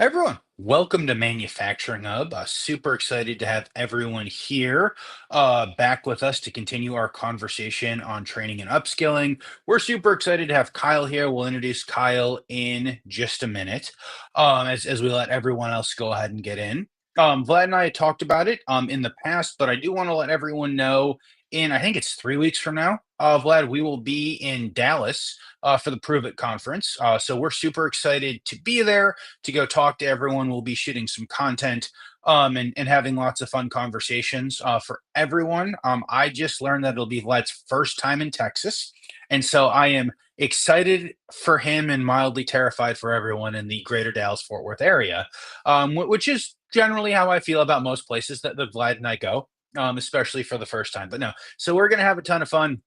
Everyone, welcome to Manufacturing Hub. Super excited to have everyone here back with us to continue our conversation on training and upskilling. We're super excited to have Kyle here. We'll introduce Kyle in just a minute as we let everyone else go ahead and get in. Vlad and I had talked about it in the past, but I do want to let everyone know I think it's 3 weeks from now, Vlad, we will be in Dallas for the Prove It conference. So we're super excited to be there to go talk to everyone. We'll be shooting some content and having lots of fun conversations for everyone. I just learned that it'll be Vlad's first time in Texas. And so I am excited for him and mildly terrified for everyone in the greater Dallas Fort Worth area, which is generally how I feel about most places that Vlad and I go, especially for the first time. But no, so we're going to have a ton of fun.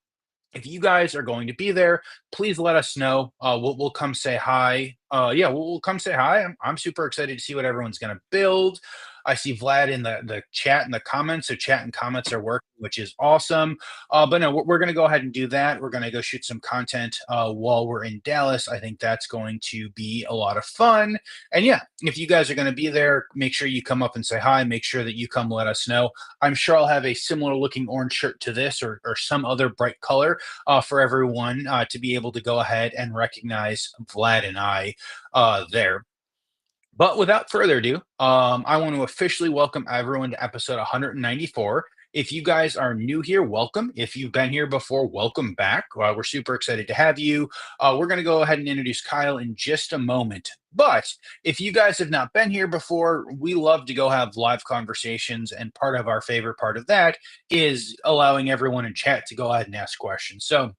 If you guys are going to be there, please let us know. We'll come say hi. Yeah, we'll come say hi. I'm super excited to see what everyone's going to build. I see Vlad in the chat and the comments. So chat and comments are working, which is awesome. But no, we're going to go ahead and do that. We're going to go shoot some content while we're in Dallas. I think that's going to be a lot of fun. And yeah, if you guys are going to be there, make sure you come up and say hi. Make sure that you come let us know. I'm sure I'll have a similar looking orange shirt to this or some other bright color for everyone to be able to go ahead and recognize Vlad and I there. But without further ado, I want to officially welcome everyone to episode 194. If you guys are new here, welcome. If you've been here before, welcome back. We're super excited to have you. We're going to go ahead and introduce Kyle in just a moment. But if you guys have not been here before, we love to go have live conversations. And part of our favorite part of that is allowing everyone in chat to go ahead and ask questions. So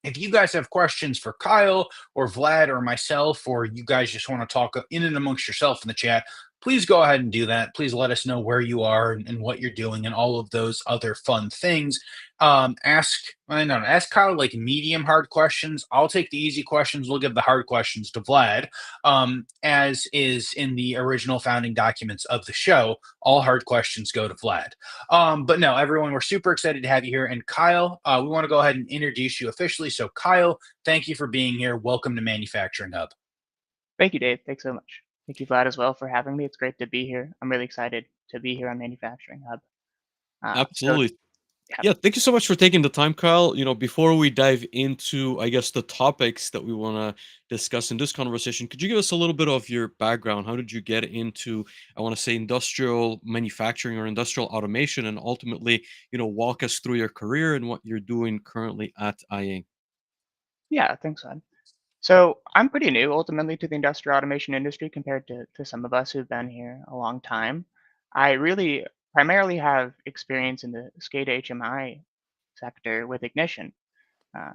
if you guys have questions for Kyle or Vlad or myself, or you guys just want to talk in and amongst yourself in the chat, please go ahead and do that. Please let us know where you are and what you're doing and all of those other fun things. Ask Kyle like medium hard questions. I'll take the easy questions. We'll give the hard questions to Vlad, as is in the original founding documents of the show. All hard questions go to Vlad. But no, everyone, we're super excited to have you here. And Kyle, we want to go ahead and introduce you officially. So, Kyle, thank you for being here. Welcome to Manufacturing Hub. Thank you, Dave. Thanks so much. Thank you, Vlad, as well, for having me. It's great to be here. I'm really excited to be here on Manufacturing Hub. So, Absolutely. yeah, Yeah, thank you so much for taking the time, Kyle. Before we dive into, I guess, the topics that we want to discuss in this conversation, could you give us a little bit of your background? How did you get into, I want to say, industrial manufacturing or industrial automation, and ultimately, walk us through your career and what you're doing currently at IA? yeah, thanks, Vlad. So I'm pretty new, ultimately, to the industrial automation industry compared to some of us who've been here a long time. I really primarily have experience in the SCADA HMI sector with ignition.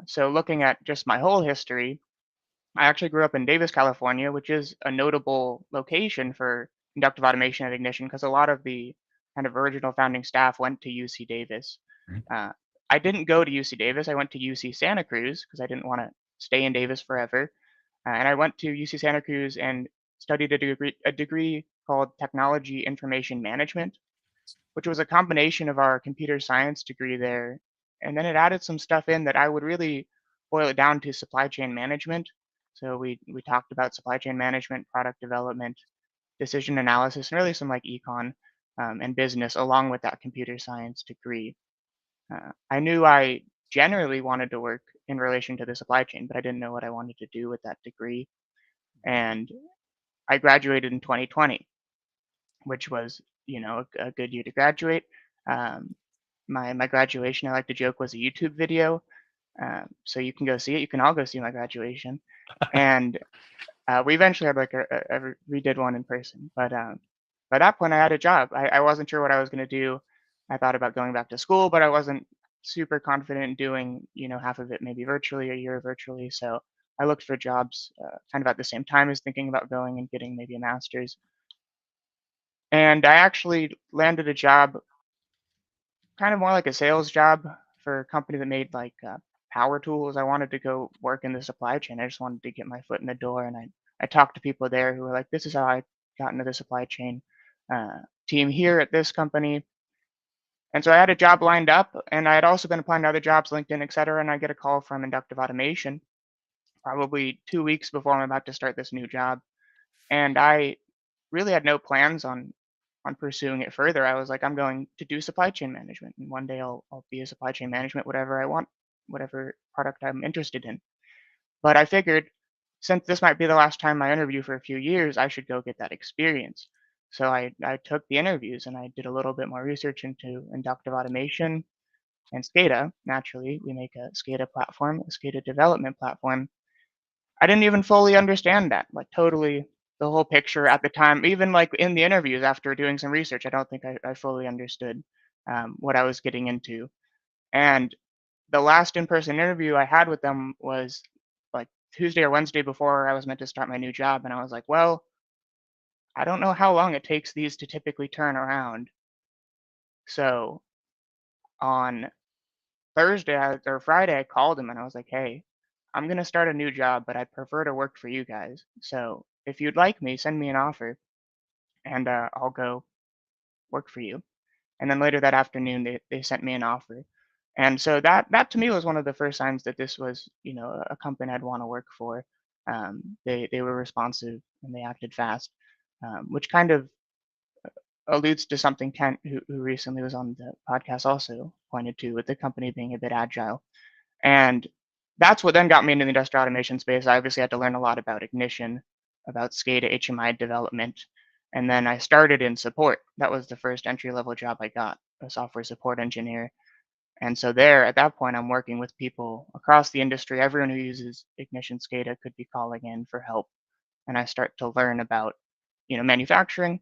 So looking at just my whole history, I actually grew up in Davis, California, which is a notable location for inductive automation and ignition because a lot of the kind of original founding staff went to UC Davis. Mhm. Uh, I didn't go to UC Davis. I went to UC Santa Cruz because I didn't want to stay in Davis forever. And I went to UC Santa Cruz and studied a degree called Technology Information Management, which was a combination of our computer science degree there. And then it added some stuff in that I would really boil it down to supply chain management. So we talked about supply chain management, product development, decision analysis, and really some like econ and business along with that computer science degree. I knew I generally wanted to work in relation to the supply chain, but I didn't know what I wanted to do with that degree. And I graduated in 2020, which was, a good year to graduate. Um, my graduation, I like to joke, was a YouTube video. So you can go see it. You can all go see my graduation. And we eventually had like redid one in person. But by that point, I had a job. I wasn't sure what I was going to do. I thought about going back to school, but I wasn't super confident in doing, half of it maybe virtually, a year virtually. So I looked for jobs kind of at the same time as thinking about going and getting maybe a master's. And I actually landed a job, kind of more like a sales job for a company that made like power tools. I wanted to go work in the supply chain. I just wanted to get my foot in the door, and I talked to people there who were like, "This is how I got into the supply chain team here at this company." And so I had a job lined up, and I had also been applying to other jobs, LinkedIn, et cetera. And I get a call from Inductive Automation probably 2 weeks before I'm about to start this new job. And I really had no plans on pursuing it further. I was like, I'm going to do supply chain management, and one day I'll be a supply chain management, whatever I want, whatever product I'm interested in. But I figured since this might be the last time I interview for a few years, I should go get that experience. So I took the interviews and I did a little bit more research into inductive automation and SCADA. Naturally, we make a SCADA platform, a SCADA development platform. I didn't even fully understand that, like totally the whole picture at the time. Even like in the interviews after doing some research, I don't think I fully understood what I was getting into. And the last in-person interview I had with them was like Tuesday or Wednesday before I was meant to start my new job, and I was like, well, I don't know how long it takes these to typically turn around. So on or Friday, I called him and I was like, hey, I'm going to start a new job, but I'd prefer to work for you guys. So if you'd like me, send me an offer and I'll go work for you. And then later that afternoon, they sent me an offer. And so that to me was one of the first signs that this was, a company I'd want to work for. They were responsive and they acted fast, which kind of alludes to something Kent, who recently was on the podcast, also pointed to, with the company being a bit agile. And that's what then got me into the industrial automation space. I obviously had to learn a lot about ignition, about SCADA, HMI development, and then I started in support. That was the first entry level job I got, a software support engineer. And so there, at that point, I'm working with people across the industry. Everyone who uses ignition SCADA could be calling in for help, and I start to learn about, manufacturing,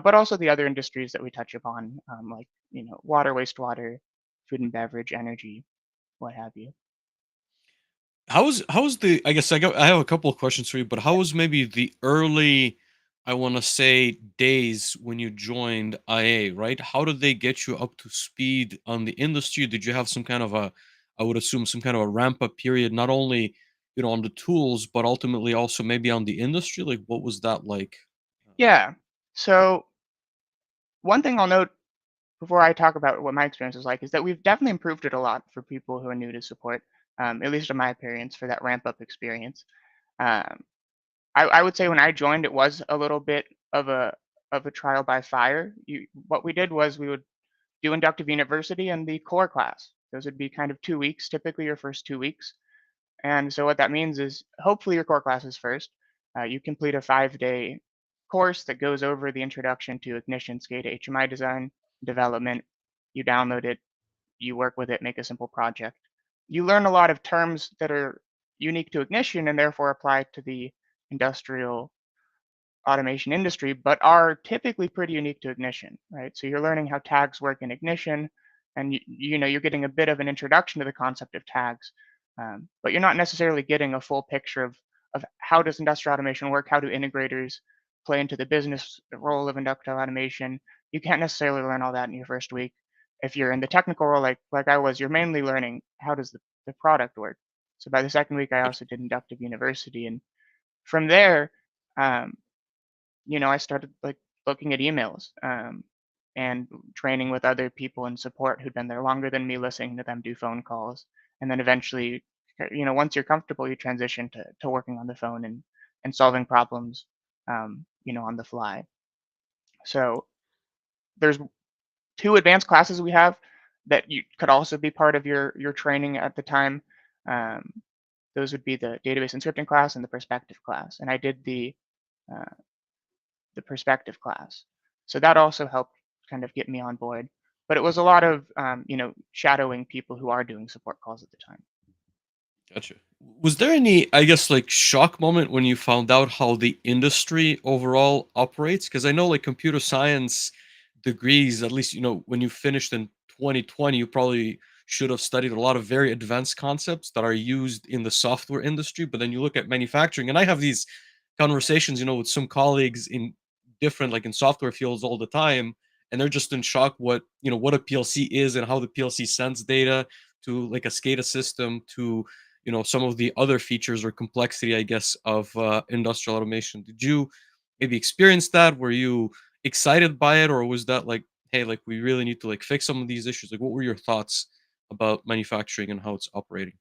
but also the other industries that we touch upon, like water, wastewater, food and beverage, energy, what have you. How's the I have a couple of questions for you, but how was maybe the early, I want to say, days when you joined IA, right? How did they get you up to speed on the industry? Did you have some kind of a, I would assume some kind of a ramp up period, not only, on the tools, but ultimately also maybe on the industry? Like what was that like? Yeah. So one thing I'll note before I talk about what my experience is like is that we've definitely improved it a lot for people who are new to support, at least in my experience, for that ramp up experience. Um, I would say when I joined, it was a little bit of a trial by fire. What we did was we would do Inductive University and the core class. Those would be kind of 2 weeks, typically your first 2 weeks. And so what that means is hopefully your core class is first. You complete a 5-day course that goes over the introduction to ignition, SCADA, HMI design, development. You download it, you work with it, make a simple project. You learn a lot of terms that are unique to ignition and therefore apply to the industrial automation industry, but are typically pretty unique to ignition, right? So you're learning how tags work in ignition, and you're getting a bit of an introduction to the concept of tags, but you're not necessarily getting a full picture of how does industrial automation work, how do integrators play into the business role of industrial automation. You can't necessarily learn all that in your first week. If you're in the technical role, like I was, you're mainly learning how does the product work. So by the second week, I also did Inductive University, and from there, um, I started like looking at emails, and training with other people in support who'd been there longer than me, listening to them do phone calls. And then eventually, once you're comfortable, you transition to working on the phone and solving problems, on the fly. So there's two advanced classes we have that you could also be part of your training at the time. Um, those would be the database and scripting class and the perspective class. And I did uh, the perspective class. So that also helped kind of get me on board. But it was a lot of shadowing people who are doing support calls at the time. Gotcha. Was there any, I guess, like shock moment when you found out how the industry overall operates? Because I know, like, computer science degrees, at least, when you finished in 2020, you probably should have studied a lot of very advanced concepts that are used in the software industry. But then you look at manufacturing, and I have these conversations, with some colleagues in different, like in software fields all the time, and they're just in shock what a PLC is and how the PLC sends data to like a SCADA system to some of the other features or complexity, I guess, of industrial automation. Did you maybe experience that? Were you excited by it, or was that like, hey, like we really need to like fix some of these issues? Like, what were your thoughts about manufacturing and how it's operating?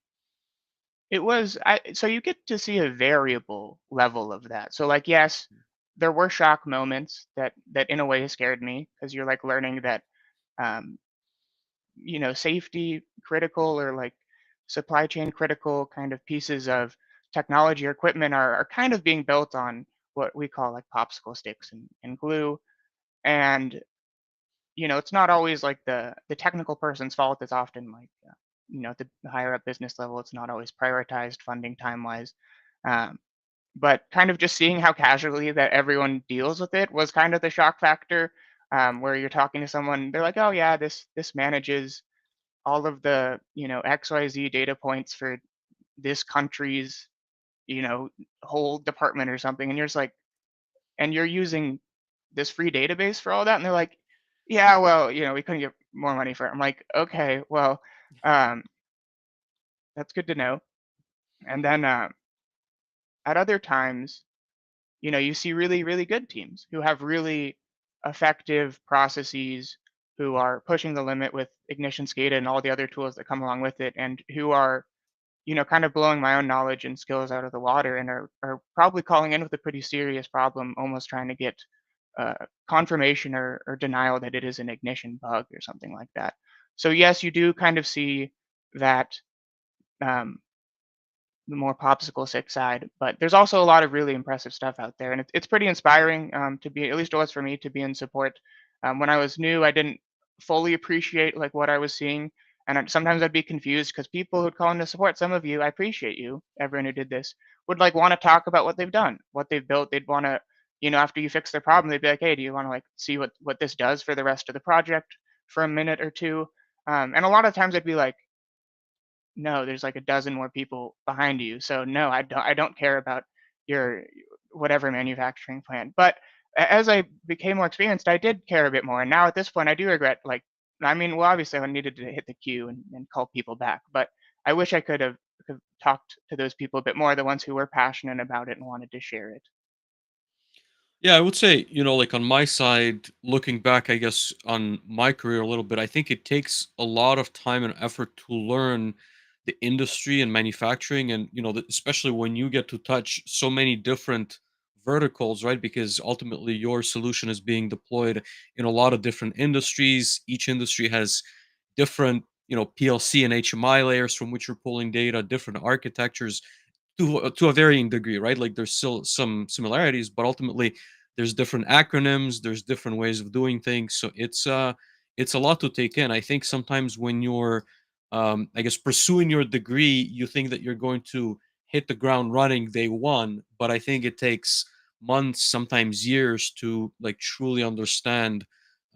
So you get to see a variable level of that. So like, yes, there were shock moments that in a way scared me, because you're like learning that um, safety critical, or like supply chain critical kind of pieces of technology or equipment are kind of being built on what we call like popsicle sticks and glue. And it's not always like the technical person's fault. It's often like at the higher up business level, it's not always prioritized funding time wise. um, but kind of just seeing how casually that everyone deals with it was kind of the shock factor, where you're talking to someone, they're like, oh yeah, this manages all of the XYZ data points for this country's you know whole department or something, and you're just like, and you're using this free database for all that, and they're like, yeah, well, we couldn't get more money for it. I'm like, okay, well, um, that's good to know. And then at other times, you see really, really good teams who have really effective processes, who are pushing the limit with Ignition SCADA and all the other tools that come along with it, and who are, kind of blowing my own knowledge and skills out of the water, and are probably calling in with a pretty serious problem, almost trying to get uh, confirmation or denial that it is an ignition bug or something like that. So yes, you do kind of see that, um, the more popsicle stick side, but there's also a lot of really impressive stuff out there, and it's pretty inspiring, to be, at least it was for me, to be in support. When I was new, I didn't fully appreciate like what I was seeing, and sometimes I'd be confused because people who'd call into support, some of you, I appreciate you, everyone who did this, would like want to talk about what they've done, what they've built. They'd want to, after you fix their problem, they'd be like, hey, do you want to like see what this does for the rest of the project for a minute or two? And a lot of times I'd be like, no, there's like a dozen more people behind you. So no, I don't care about your whatever manufacturing plant. But as I became more experienced, I did care a bit more. And now at this point, I do regret, like, I mean, well, obviously I needed to hit the queue and call people back, but I wish I could have talked to those people a bit more, the ones who were passionate about it and wanted to share it. Yeah, I would say, like on my side, looking back, I guess, on my career a little bit, I think it takes a lot of time and effort to learn the industry and manufacturing. And, especially when you get to touch so many different verticals, right? Because ultimately your solution is being deployed in a lot of different industries. Each industry has different, PLC and HMI layers from which you're pulling data, different architectures to a varying degree, right? Like there's still some similarities, but ultimately there's different acronyms, there's different ways of doing things. So it's a lot to take in. I think sometimes when you're I guess pursuing your degree, you think that you're going to hit the ground running day one, but I think it takes months, sometimes years to like truly understand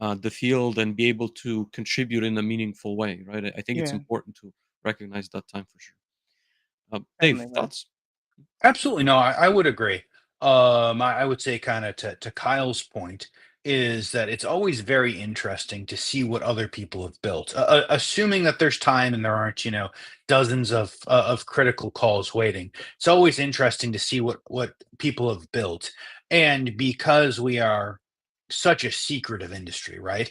the field and be able to contribute in a meaningful way, right? I think it's Yeah, important to recognize that time for sure. Dave, definitely will. thoughts? Absolutely. No, I would agree. I would say kind of to Kyle's point is that it's always very interesting to see what other people have built, assuming that there's time and there aren't, dozens of critical calls waiting. It's always interesting to see what people have built, and because we are such a secretive industry, right?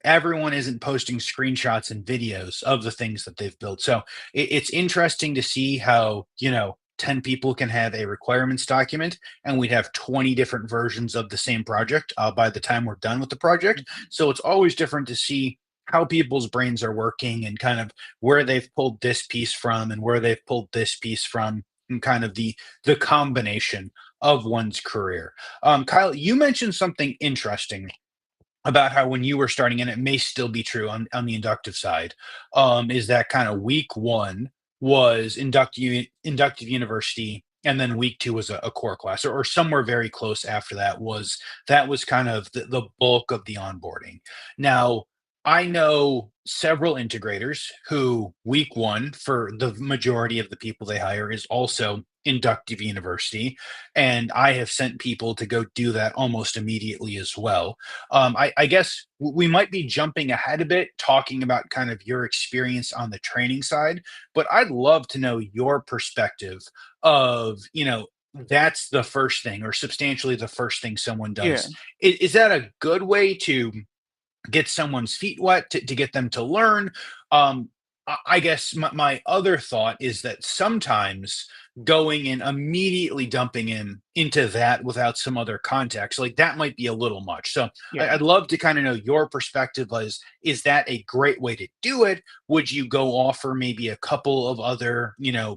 Everyone isn't posting screenshots and videos of the things that they've built, so it's interesting to see how 10 people can have a requirements document and we'd have 20 different versions of the same project by the time we're done with the project. So it's always different to see how people's brains are working and kind of where they've pulled this piece from and where they've pulled this piece from, and kind of the combination of one's career. Kyle, you mentioned something interesting about how when you were starting, and it may still be true on the inductive side, is that kind of week one was inductive university, and then week two was a core class, or somewhere very close after that was kind of the bulk of the onboarding. Now, I know several integrators who week one for the majority of the people they hire is also inductive university, and I have sent people to go do that almost immediately as well. I guess we might be jumping ahead a bit, talking about kind of your experience on the training side, but I'd love to know your perspective of, that's the first thing or substantially the first thing someone Yeah. does. Is that a good way to get someone's feet wet, to get them to learn? Um, I guess my other thought is that sometimes going and immediately dumping in into that without some other context, like that might be a little much. So Yeah. I'd love to kind of know your perspective. Is that a great way to do it? Would you go offer maybe a couple of other,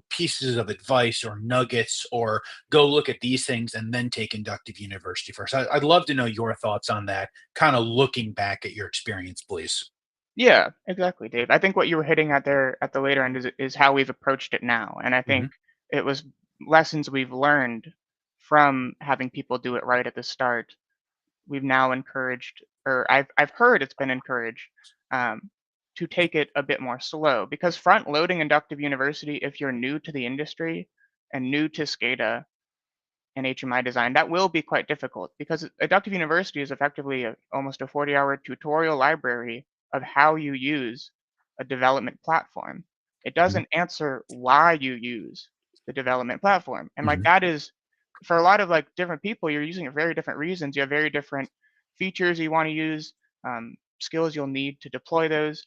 pieces of advice or nuggets, or go look at these things and then take Inductive University first? I'd love to know your thoughts on that, kind of looking back at your experience, please. Yeah, exactly, Dave. I think what you were hitting at there at the later end is how we've approached it now. And I think Hmm. it was lessons we've learned from having people do it right at the start. We've now encouraged, or I've heard it's been encouraged, um, to take it a bit more slow, because front loading Inductive University, if you're new to the industry and new to SCADA and HMI design, that will be quite difficult, because Inductive University is effectively almost a 40-hour tutorial library of how you use a development platform. It Hmm. doesn't answer why you use the development platform. And like Hmm. that is, for a lot of like different people, you're using it for very different reasons. You have very different features you want to use, skills you'll need to deploy those.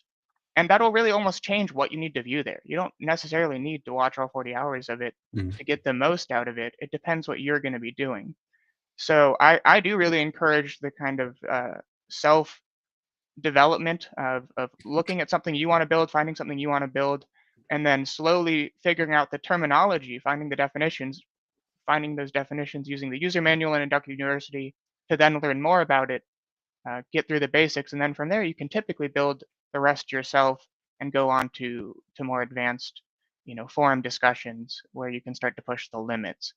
And that'll really almost change what you need to view there. You don't necessarily need to watch all 40 hours of it to get the most out of it. It depends what you're going to be doing. So I do really encourage the kind of self development of looking at something you want to build, finding something you want to build, and then slowly figuring out the terminology, finding the definitions, finding those definitions using the user manual in Inductive University to then learn more about it, get through the basics, and then from there you can typically build the rest yourself and go on to more advanced, forum discussions where you can start to push the limits.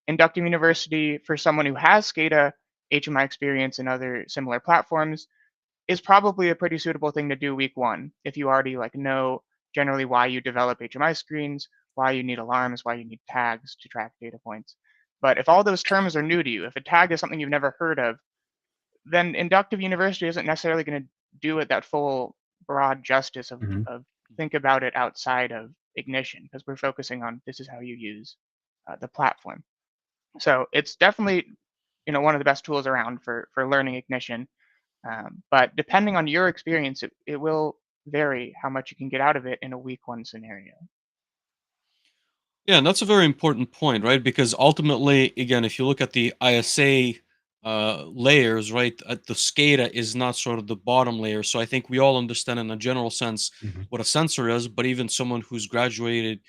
Inductive University, for someone who has SCADA, HMI experience, and other similar platforms, is probably a pretty suitable thing to do week one if you already like know generally why you develop HMI screens, why you need alarms, why you need tags to track data points. But if all those terms are new to you, if a tag is something you've never heard of, then Inductive University isn't necessarily going to do it that full broad justice Hmm. of think about it outside of Ignition, because we're focusing on this is how you use the platform. So it's definitely one of the best tools around for learning Ignition. But depending on your experience, it will vary how much you can get out of it in a week one scenario. Yeah, and that's a very important point, right? Because ultimately, again, if you look at the ISA layers, right, the SCADA is not sort of the bottom layer. So I think we all understand in a general sense Hmm. what a sensor is, but even someone who's graduated,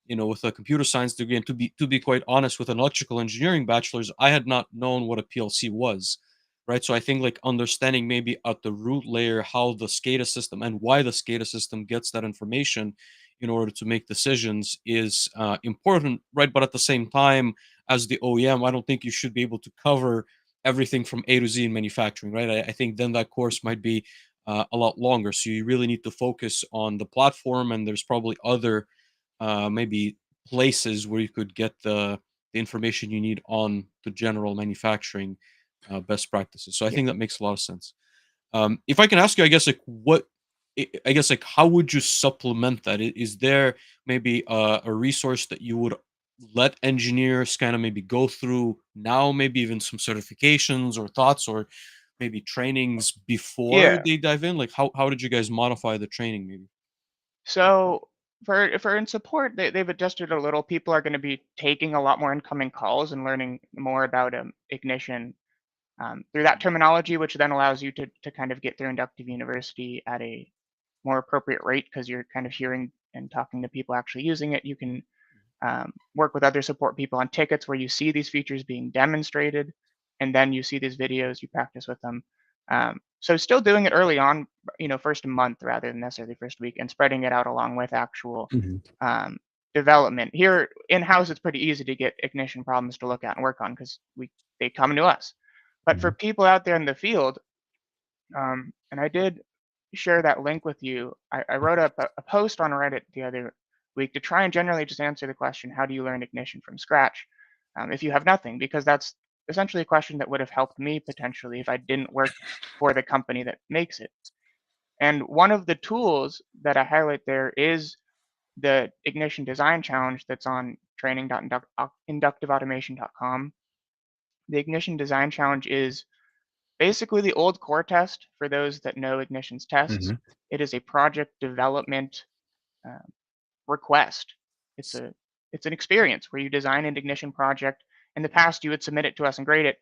with a computer science degree, and to be quite honest, with an electrical engineering bachelor's, I had not known what a PLC was, right? So I think like understanding maybe at the root layer how the SCADA system and why the SCADA system gets that information in order to make decisions is important, right? But at the same time, as the OEM, I don't think you should be able to cover everything from A to Z in manufacturing, right? I think then that course might be a lot longer. So you really need to focus on the platform, and there's probably other maybe places where you could get the information you need on the general manufacturing best practices. So I Yeah. think that makes a lot of sense. If I can ask you, I guess like I guess like how would you supplement that? Is there maybe a resource that you would let engineers kind of maybe go through now, maybe even some certifications or thoughts or maybe trainings before Yeah. they dive in? Like how did you guys modify the training maybe? So for in support, they've adjusted a little. People are going to be taking a lot more incoming calls and learning more about Ignition through that terminology, which then allows you to kind of get through Inductive University at a more appropriate rate, because you're kind of hearing and talking to people actually using it. You can work with other support people on tickets where you see these features being demonstrated, and then you see these videos, you practice with them. So still doing it early on, first month rather than necessarily first week, and spreading it out along with actual Hmm. um, development. Here in-house, it's pretty easy to get Ignition problems to look at and work on, because they come to us. But for Hmm. people out there in the field, and I did share that link with you. I wrote up a post on Reddit the other week to try and generally just answer the question, how do you learn Ignition from scratch if you have nothing? Because that's essentially a question that would have helped me potentially if I didn't work for the company that makes it. And one of the tools that I highlight there is the Ignition Design Challenge that's on training.inductiveautomation.com. The Ignition Design Challenge is basically the old core test for those that know Ignition's tests. Hmm. It is a project development request. It's an experience where you design an ignition project. In the past, you would submit it to us and grade it.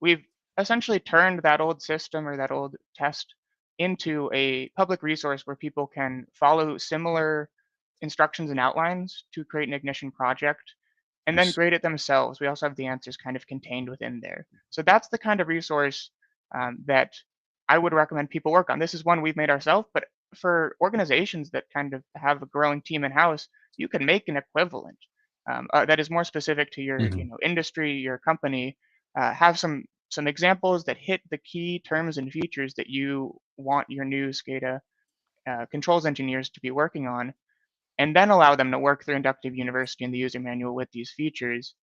We've essentially turned that old system or that old test into a public resource where people can follow similar instructions and outlines to create an ignition project and then Nice. grade it themselves. We also have the answers kind of contained within there. So that's the kind of resource that I would recommend people work on. This is one we've made ourselves, but for organizations that kind of have a growing team in house, you can make an equivalent that is more specific to your Mhm. industry, your company. Have some examples that hit the key terms and features that you want your new SCADA controls engineers to be working on, and then allow them to work through Inductive University and the user manual with these features,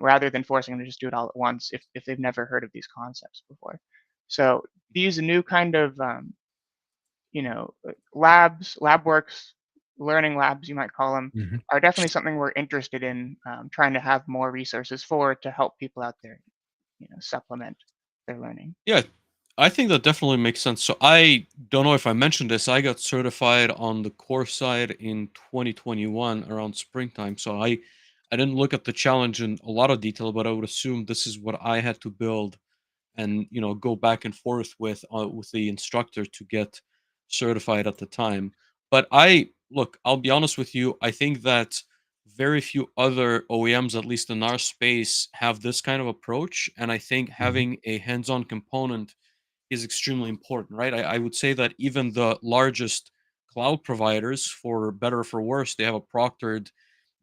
rather than forcing them to just do it all at once if they've never heard of these concepts before. So these new kind of lab works, learning labs, you might call them, Mhm. are definitely something we're interested in trying to have more resources for to help people out there, supplement their learning. Yeah, I think that definitely makes sense. So I don't know if I mentioned this. I got certified on the core side in 2021 around springtime. So I didn't look at the challenge in a lot of detail, but I would assume this is what I had to build and go back and forth with the instructor to get certified at the time. But I look, I'll be honest with you, I think that very few other OEMs, at least in our space, have this kind of approach, and I think Mhm. having a hands-on component is extremely important, right? I would say that even the largest cloud providers, for better or for worse, they have a proctored,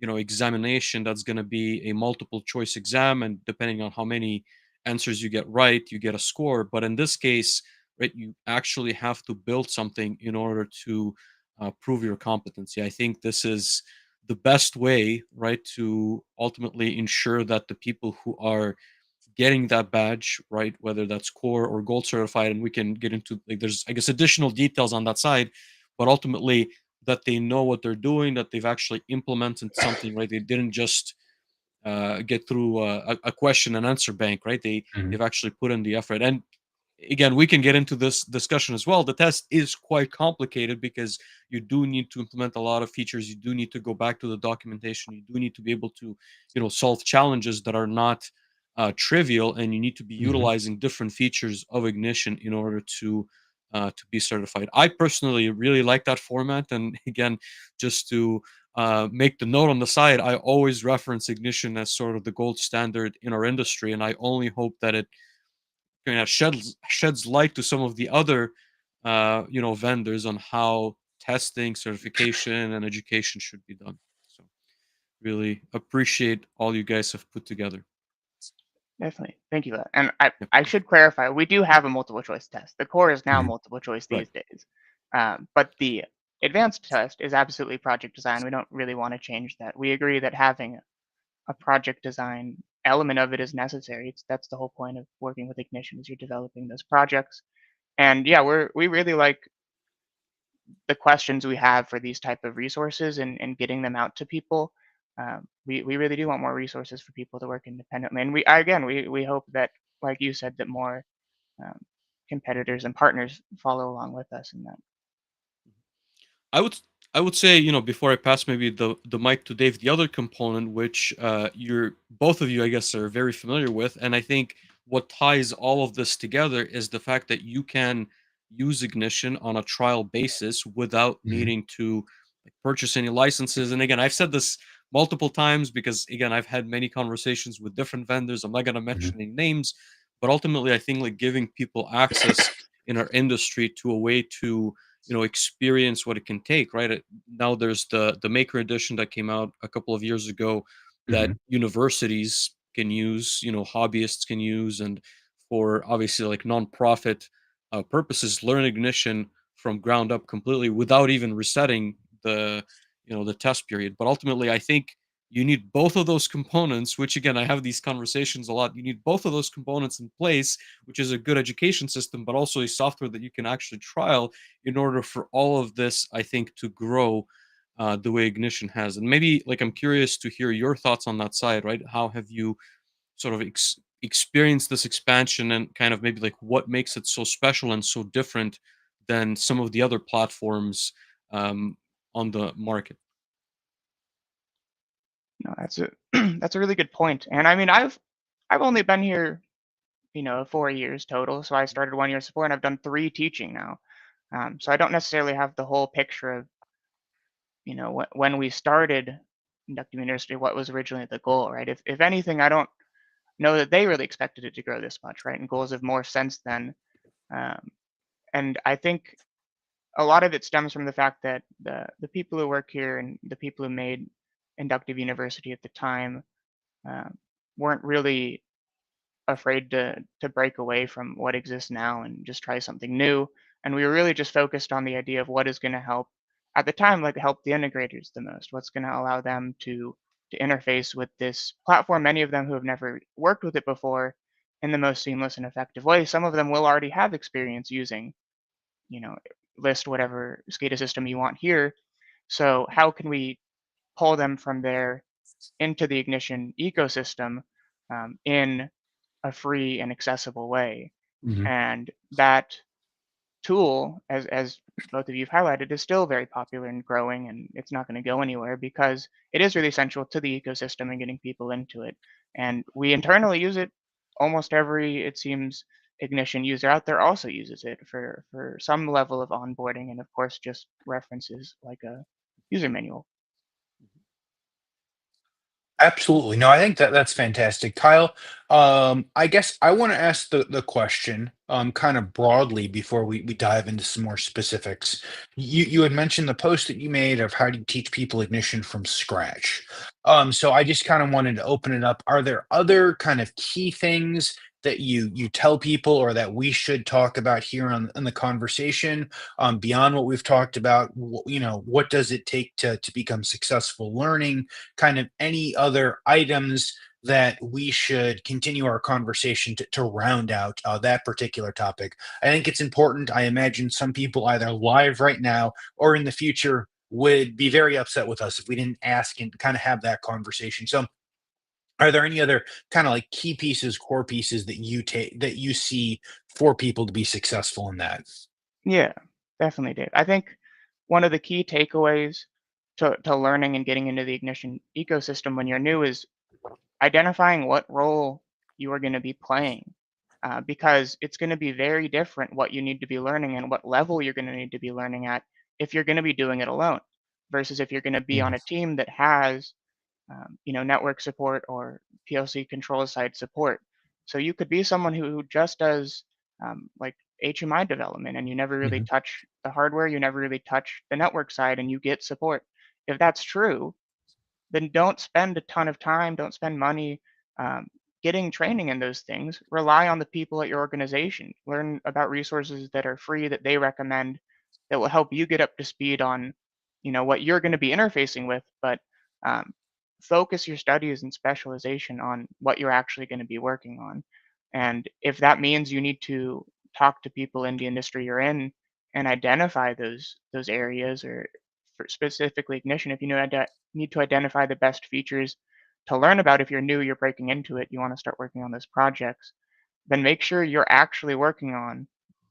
examination that's going to be a multiple choice exam, and depending on how many answers you get right, you get a score. But in this case, right, you actually have to build something in order to prove your competency. I think this is the best way, right, to ultimately ensure that the people who are getting that badge, right, whether that's core or gold certified, and we can get into, like, there's, I guess, additional details on that side, but ultimately that they know what they're doing, that they've actually implemented something, right? They didn't just get through a question and answer bank, right? Mhm. They've actually put in the effort. And again, we can get into this discussion as well. The test is quite complicated because you do need to implement a lot of features. You do need to go back to the documentation. You do need to be able to, solve challenges that are not trivial, and you need to be Mhm. utilizing different features of ignition in order to be certified. I personally really like that format, and again, just to make the note on the side, I always reference ignition as sort of the gold standard in our industry, and I only hope that it sheds light to some of the other vendors on how testing, certification, and education should be done. So really appreciate all you guys have put together. Definitely. Thank you for that. And I, Yep. I should clarify, we do have a multiple choice test. The core is now Mhm. multiple choice Right. these days. But the advanced test is absolutely project design. We don't really want to change that. We agree that having a project design element of it is necessary. That's the whole point of working with Ignition is you're developing those projects. And yeah, we really like the questions we have for these type of resources and getting them out to people. We really do want more resources for people to work independently. And we hope that, like you said, that more um, competitors and partners follow along with us in that. I would I would say, before I pass maybe the mic to Dave, the other component which you're both of you, I guess, are very familiar with, and I think what ties all of this together is the fact that you can use Ignition on a trial basis without Mhm. needing to, like, purchase any licenses. And again, I've said this multiple times because again, I've had many conversations with different vendors. I'm not going to Mhm. mention any names, but ultimately, I think like giving people access in our industry to a way to experience what it can take, right? Now there's the maker edition that came out a couple of years ago that Mhm. universities can use, hobbyists can use, and for obviously like nonprofit purposes, learn ignition from ground up completely without even resetting the test period. But ultimately, I think you need both of those components, which again, I have these conversations a lot. You need both of those components in place, which is a good education system, but also a software that you can actually trial in order for all of this, I think, to grow the way Ignition has. And maybe, like, I'm curious to hear your thoughts on that side, right? How have you sort of experienced this expansion, and kind of maybe like what makes it so special and so different than some of the other platforms? Um, on the market? No, that's a that's a really good point. And I mean, I've only been here, 4 years total. So I started 1 year support, and I've done 3 teaching now. So I don't necessarily have the whole picture of, when we started Inductive University, what was originally the goal, right? If anything, I don't know that they really expected it to grow this much, right? And goals have morphed since then. Um, and I think a lot of it stems from the fact that the people who work here and the people who made Inductive University at the time um, weren't really afraid to break away from what exists now and just try something new. And we were really just focused on the idea of what is going to help at the time, like help the integrators the most. What's going to allow them to interface with this platform? Many of them who have never worked with it before in the most seamless and effective way. Some of them will already have experience using, you know, list whatever SCADA system you want here. So how can we pull them from there into the Ignition ecosystem in a free and accessible way? Mhm. And that tool, as both of you have highlighted, is still very popular and growing, and it's not going to go anywhere because it is really central to the ecosystem and getting people into it. And we internally use it. Almost every, it seems, Ignition user out there also uses it for some level of onboarding, and of course, just references like a user manual. Absolutely. No, I think that that's fantastic. Kyle, I guess I want to ask the question kind of broadly before we dive into some more specifics. You had mentioned the post that you made of how do you teach people Ignition from scratch. So I just kind of wanted to open it up. Are there other kind of key things that you tell people or that we should talk about here on in the conversation beyond what we've talked about? What does it take to become successful learning? Kind of any other items that we should continue our conversation to round out that particular topic. I think it's important. I imagine some people either live right now or in the future would be very upset with us if we didn't ask and kind of have that conversation. So, are there any other kind of like key pieces, core pieces that you take that you see for people to be successful in that? Yeah, definitely, Dave. I think one of the key takeaways to learning and getting into the Ignition ecosystem when you're new is identifying what role you are going to be playing, because it's going to be very different what you need to be learning and what level you're going to need to be learning at if you're going to be doing it alone versus if you're going to be on Mhm. a team that has network support or PLC control side support. So you could be someone who just does like HMI development, and you never really Mhm. touch the hardware, you never really touch the network side, and you get support. If that's true, then don't spend a ton of time, don't spend money um, getting training in those things. Rely on the people at your organization. Learn about resources that are free that they recommend that will help you get up to speed on, what you're going to be interfacing with. But um, focus your studies and specialization on what you're actually going to be working on. And if that means you need to talk to people in the industry you're in and identify those areas, or for specifically Ignition, if you need to identify the best features to learn about. If you're new, you're breaking into it, you want to start working on those projects, then make sure you're actually working on,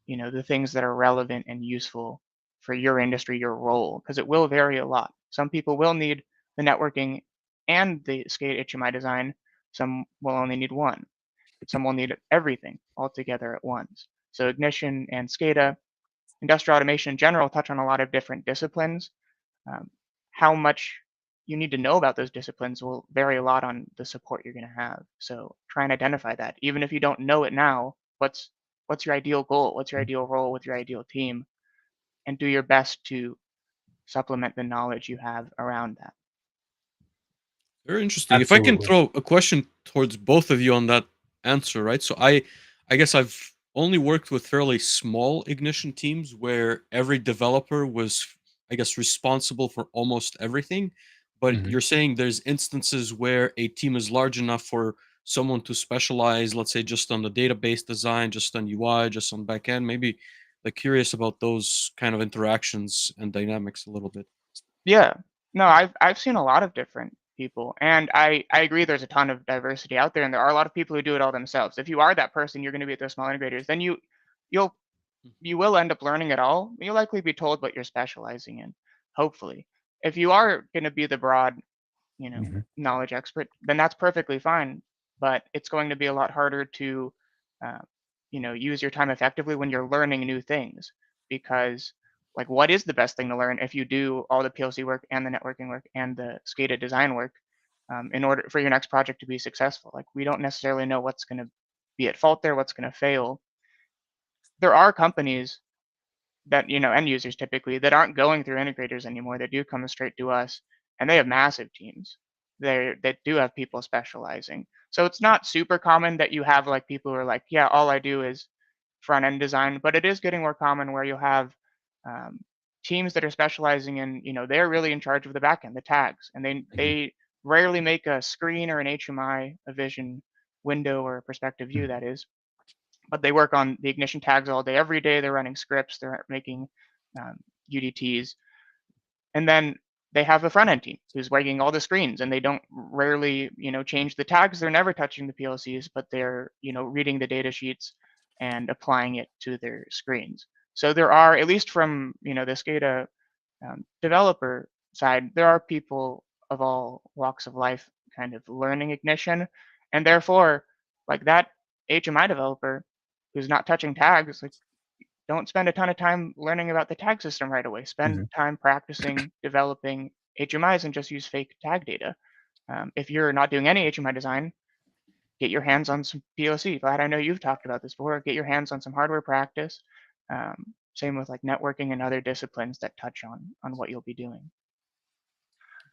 the things that are relevant and useful for your industry, your role, because it will vary a lot. Some people will need the networking and the SCADA HMI design. Some will only need one. Some will need everything all together at once. So Ignition and SCADA, industrial automation in general, touch on a lot of different disciplines. um, how much you need to know about those disciplines will vary a lot on the support you're going to have. So try and identify that. Even if you don't know it now, what's your ideal goal? What's your ideal role with your ideal team? And do your best to supplement the knowledge you have around that. Very interesting. If I can Absolutely. throw a question towards both of you on that answer, right? So I guess I've only worked with fairly small Ignition teams where every developer was, I guess, responsible for almost everything. But Mhm. you're saying there's instances where a team is large enough for someone to specialize, let's say, just on the database design, just on UI, just on backend. Maybe like curious about those kind of interactions and dynamics a little bit. Yeah. No, I've seen a lot of different people, and I agree there's a ton of diversity out there, and there are a lot of people who do it all themselves. If you are that person, you're going to be at those small integrators, then you'll you will end up learning it all. You'll likely be told what you're specializing in, hopefully. if you are going to be the broad, Hmm. knowledge expert, then that's perfectly fine. But it's going to be a lot harder to, uh, use your time effectively when you're learning new things. Because, like, what is the best thing to learn if you do all the PLC work and the networking work and the SCADA design work, in order for your next project to be successful? Like, we don't necessarily know what's going to be at fault there, what's going to fail. There are companies that, end users typically, that aren't going through integrators anymore, that do come straight to us, and they have massive teams. They do have people specializing. So it's not super common that you have like people who are like, yeah, all I do is front end design, but it is getting more common where you have, um, teams that are specializing in, they're really in charge of the back end, the tags, and Hmm. they rarely make a screen or an HMI, a vision window or a perspective view, Hmm. that is, but they work on the ignition tags all day, every day. They're running scripts, they're making, um, UDTs, and then they have a front end team who's working all the screens, and they don't rarely, change the tags. They're never touching the PLCs, but they're, reading the data sheets and applying it to their screens. So there are, at least from, the SCADA, developer side, there are people of all walks of life kind of learning ignition, and therefore, like, that HMI developer who's not touching tags, like, don't spend a ton of time learning about the tag system right away. Spend Hmm. time practicing developing HMIs and just use fake tag data. If you're not doing any HMI design, get your hands on some PLC. Glad I know you've talked about this before. Get your hands on some hardware practice. Same with like networking and other disciplines that touch on what you'll be doing.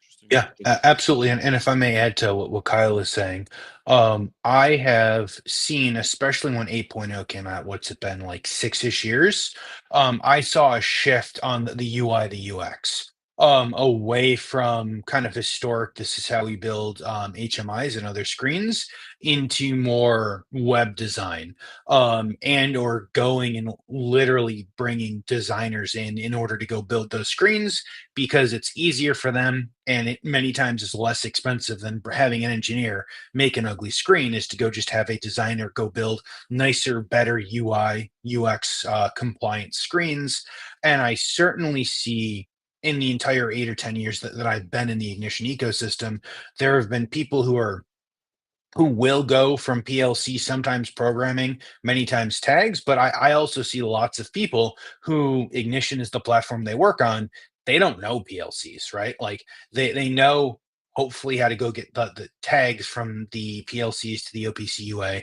Interesting. Yeah, absolutely. And if I may add to what Kyle is saying, I have seen, especially when 8.0 came out, what's it been like 6-ish years? I saw a shift on the UI, the UX, away from kind of historic, this is how we build HMIs and other screens, into more web design, and or going and literally bringing designers in order to go build those screens because it's easier for them and it many times is less expensive than having an engineer make an ugly screen is to go just have a designer go build nicer, better UI, UX compliant screens. And I certainly see in the entire 8 or 10 years that I've been in the ignition ecosystem, there have been people who will go from PLC, sometimes programming, many times tags. But I also see lots of people who Ignition is the platform they work on. They don't know PLCs, right? Like they know hopefully how to go get the tags from the PLCs to the OPC UA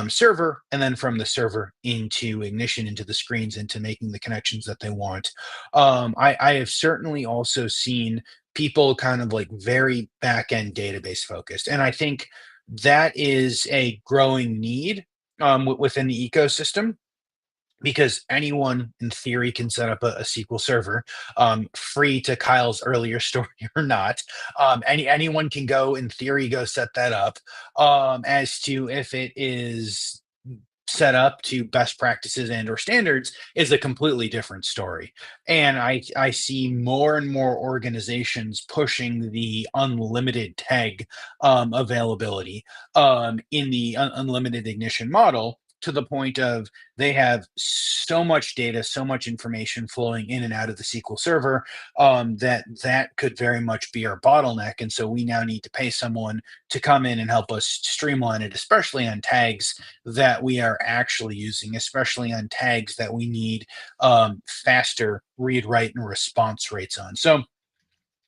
server, and then from the server into Ignition, into the screens, into making the connections that they want. I have certainly also seen people kind of like very back end database focused. And I think that is a growing need within the ecosystem because anyone in theory can set up a SQL server, free to Kyle's earlier story or not. Anyone can go in theory go set that up. As to if it is set up to best practices and or standards is a completely different story. And I see more and more organizations pushing the unlimited tag availability in the unlimited ignition model, to the point of they have so much data, so much information flowing in and out of the SQL server, that could very much be our bottleneck. And so we now need to pay someone to come in and help us streamline it, especially on tags that we are actually using, especially on tags that we need faster read, write, and response rates on. So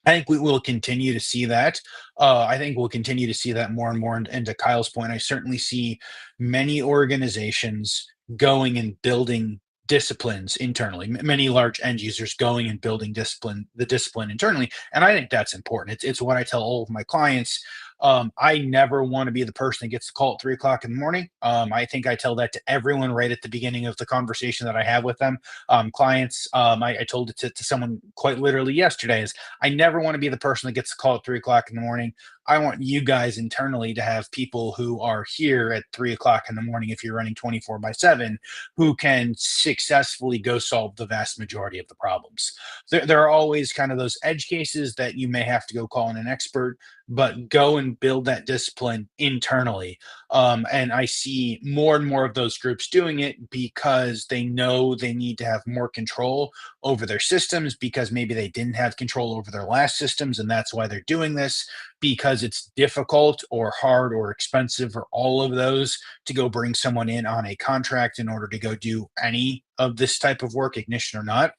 I think we will continue to see that. I think we'll continue to see that more and more. And to Kyle's point, I certainly see many organizations going and building disciplines internally, many large end users going and building the discipline internally. And I think that's important. It's what I tell all of my clients. I never want to be the person that gets the call at 3 o'clock in the morning. I think I tell that to everyone right at the beginning of the conversation that I have with them. Clients, I told it to someone quite literally yesterday, is I never want to be the person that gets the call at 3 o'clock in the morning. I want you guys internally to have people who are here at 3 o'clock in the morning, if you're running 24/7, who can successfully go solve the vast majority of the problems. There are always kind of those edge cases that you may have to go call in an expert. but go and build that discipline internally. And I see more and more of those groups doing it because they know they need to have more control over their systems, because maybe they didn't have control over their last systems, and that's why they're doing this, because it's difficult or hard or expensive or all of those to go bring someone in on a contract in order to go do any of this type of work, ignition or not.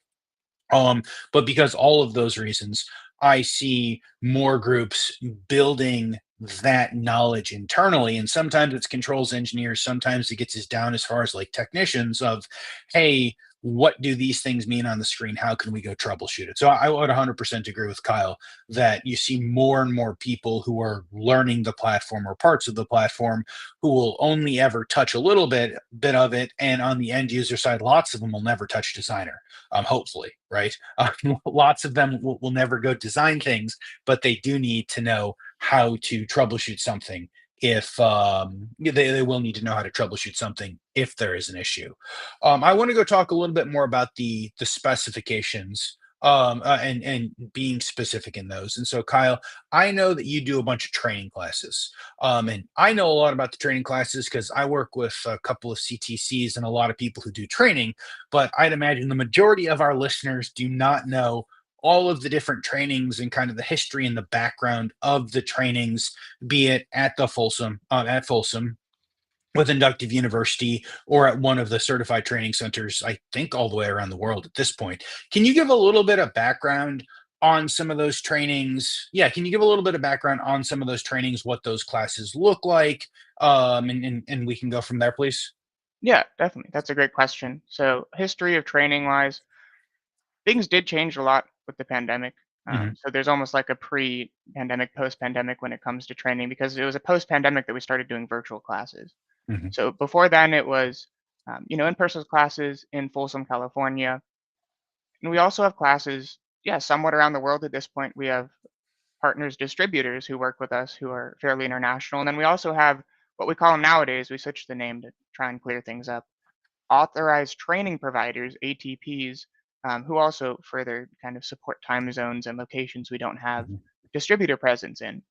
But because all of those reasons, I see more groups building that knowledge internally. And sometimes it's controls engineers, sometimes it gets as down as far as like technicians of, hey, what do these things mean on the screen? How can we go troubleshoot it? So I would 100% agree with Kyle that you see more and more people who are learning the platform or parts of the platform who will only ever touch a little bit of it. And on the end user side, lots of them will never touch designer, hopefully, right? Lots of them will never go design things, but they do need to know how to troubleshoot something. If they will need to know how to troubleshoot something if there is an issue. I want to go talk a little bit more about the specifications, and being specific in those. And so, Kyle, I know that you do a bunch of training classes, and I know a lot about the training classes because I work with a couple of CTCs and a lot of people who do training. But I'd imagine the majority of our listeners do not know all of the different trainings and kind of the history and the background of the trainings, be it at Folsom with Inductive University or at one of the certified training centers, I think all the way around the world at this point. Can you give a little bit of background on some of those trainings? Yeah, can you give a little bit of background on some of those trainings, what those classes look like? And we can go from there, please. Yeah, definitely. That's a great question. So, history of training wise, things did change a lot with the pandemic. Hmm. So there's almost like a pre-pandemic, post-pandemic when it comes to training, because it was a post-pandemic that we started doing virtual classes. Hmm. So before then, it was in-person classes in Folsom, California, and we also have classes, yeah, somewhat around the world at this point. We have partners, distributors who work with us who are fairly international, and then we also have what we call them nowadays. We switched the name to try and clear things up. Authorized training providers, ATPs, who also further kind of support time zones and locations we don't have Hmm. distributor presence in.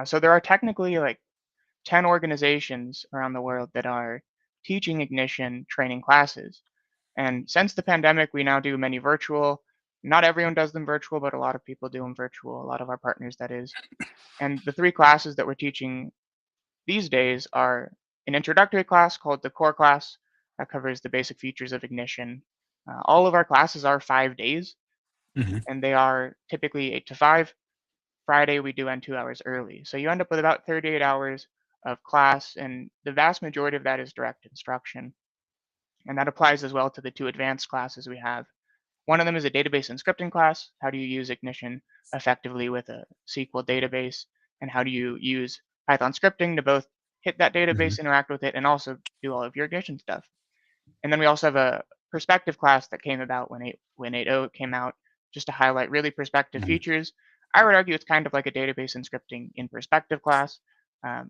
So there are technically like 10 organizations around the world that are teaching ignition training classes. And since the pandemic, we now do many virtual. Not everyone does them virtual, but a lot of people do them virtual, a lot of our partners, that is. And the three classes that we're teaching these days are an introductory class called the core class that covers the basic features of ignition. All of our classes are 5 days, Hmm. and they are typically 8 to 5. Friday, we do end 2 hours early. So you end up with about 38 hours of class, and the vast majority of that is direct instruction. And that applies as well to the two advanced classes we have. One of them is a database and scripting class. How do you use Ignition effectively with a SQL database? And how do you use Python scripting to both hit that Hmm. database, interact with it, and also do all of your Ignition stuff? And then we also have a perspective class that came about when 8.0 came out, just to highlight really perspective Hmm. features. I would argue it's kind of like a database and scripting in perspective class.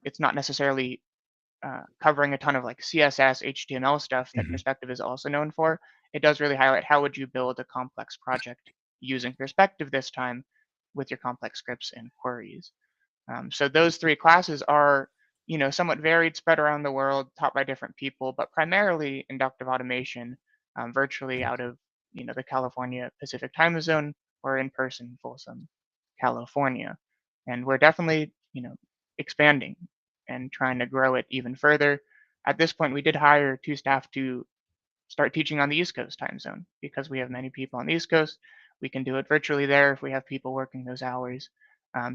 It's not necessarily covering a ton of like CSS, HTML stuff that Hmm. perspective is also known for. It does really highlight how would you build a complex project using perspective this time with your complex scripts and queries. So those three classes are, somewhat varied, spread around the world, taught by different people, but primarily inductive automation, virtually out of the California Pacific time zone or in person Folsom, California, and we're definitely expanding and trying to grow it even further. At this point, we did hire two staff to start teaching on the East Coast time zone because we have many people on the East Coast. We can do it virtually there if we have people working those hours.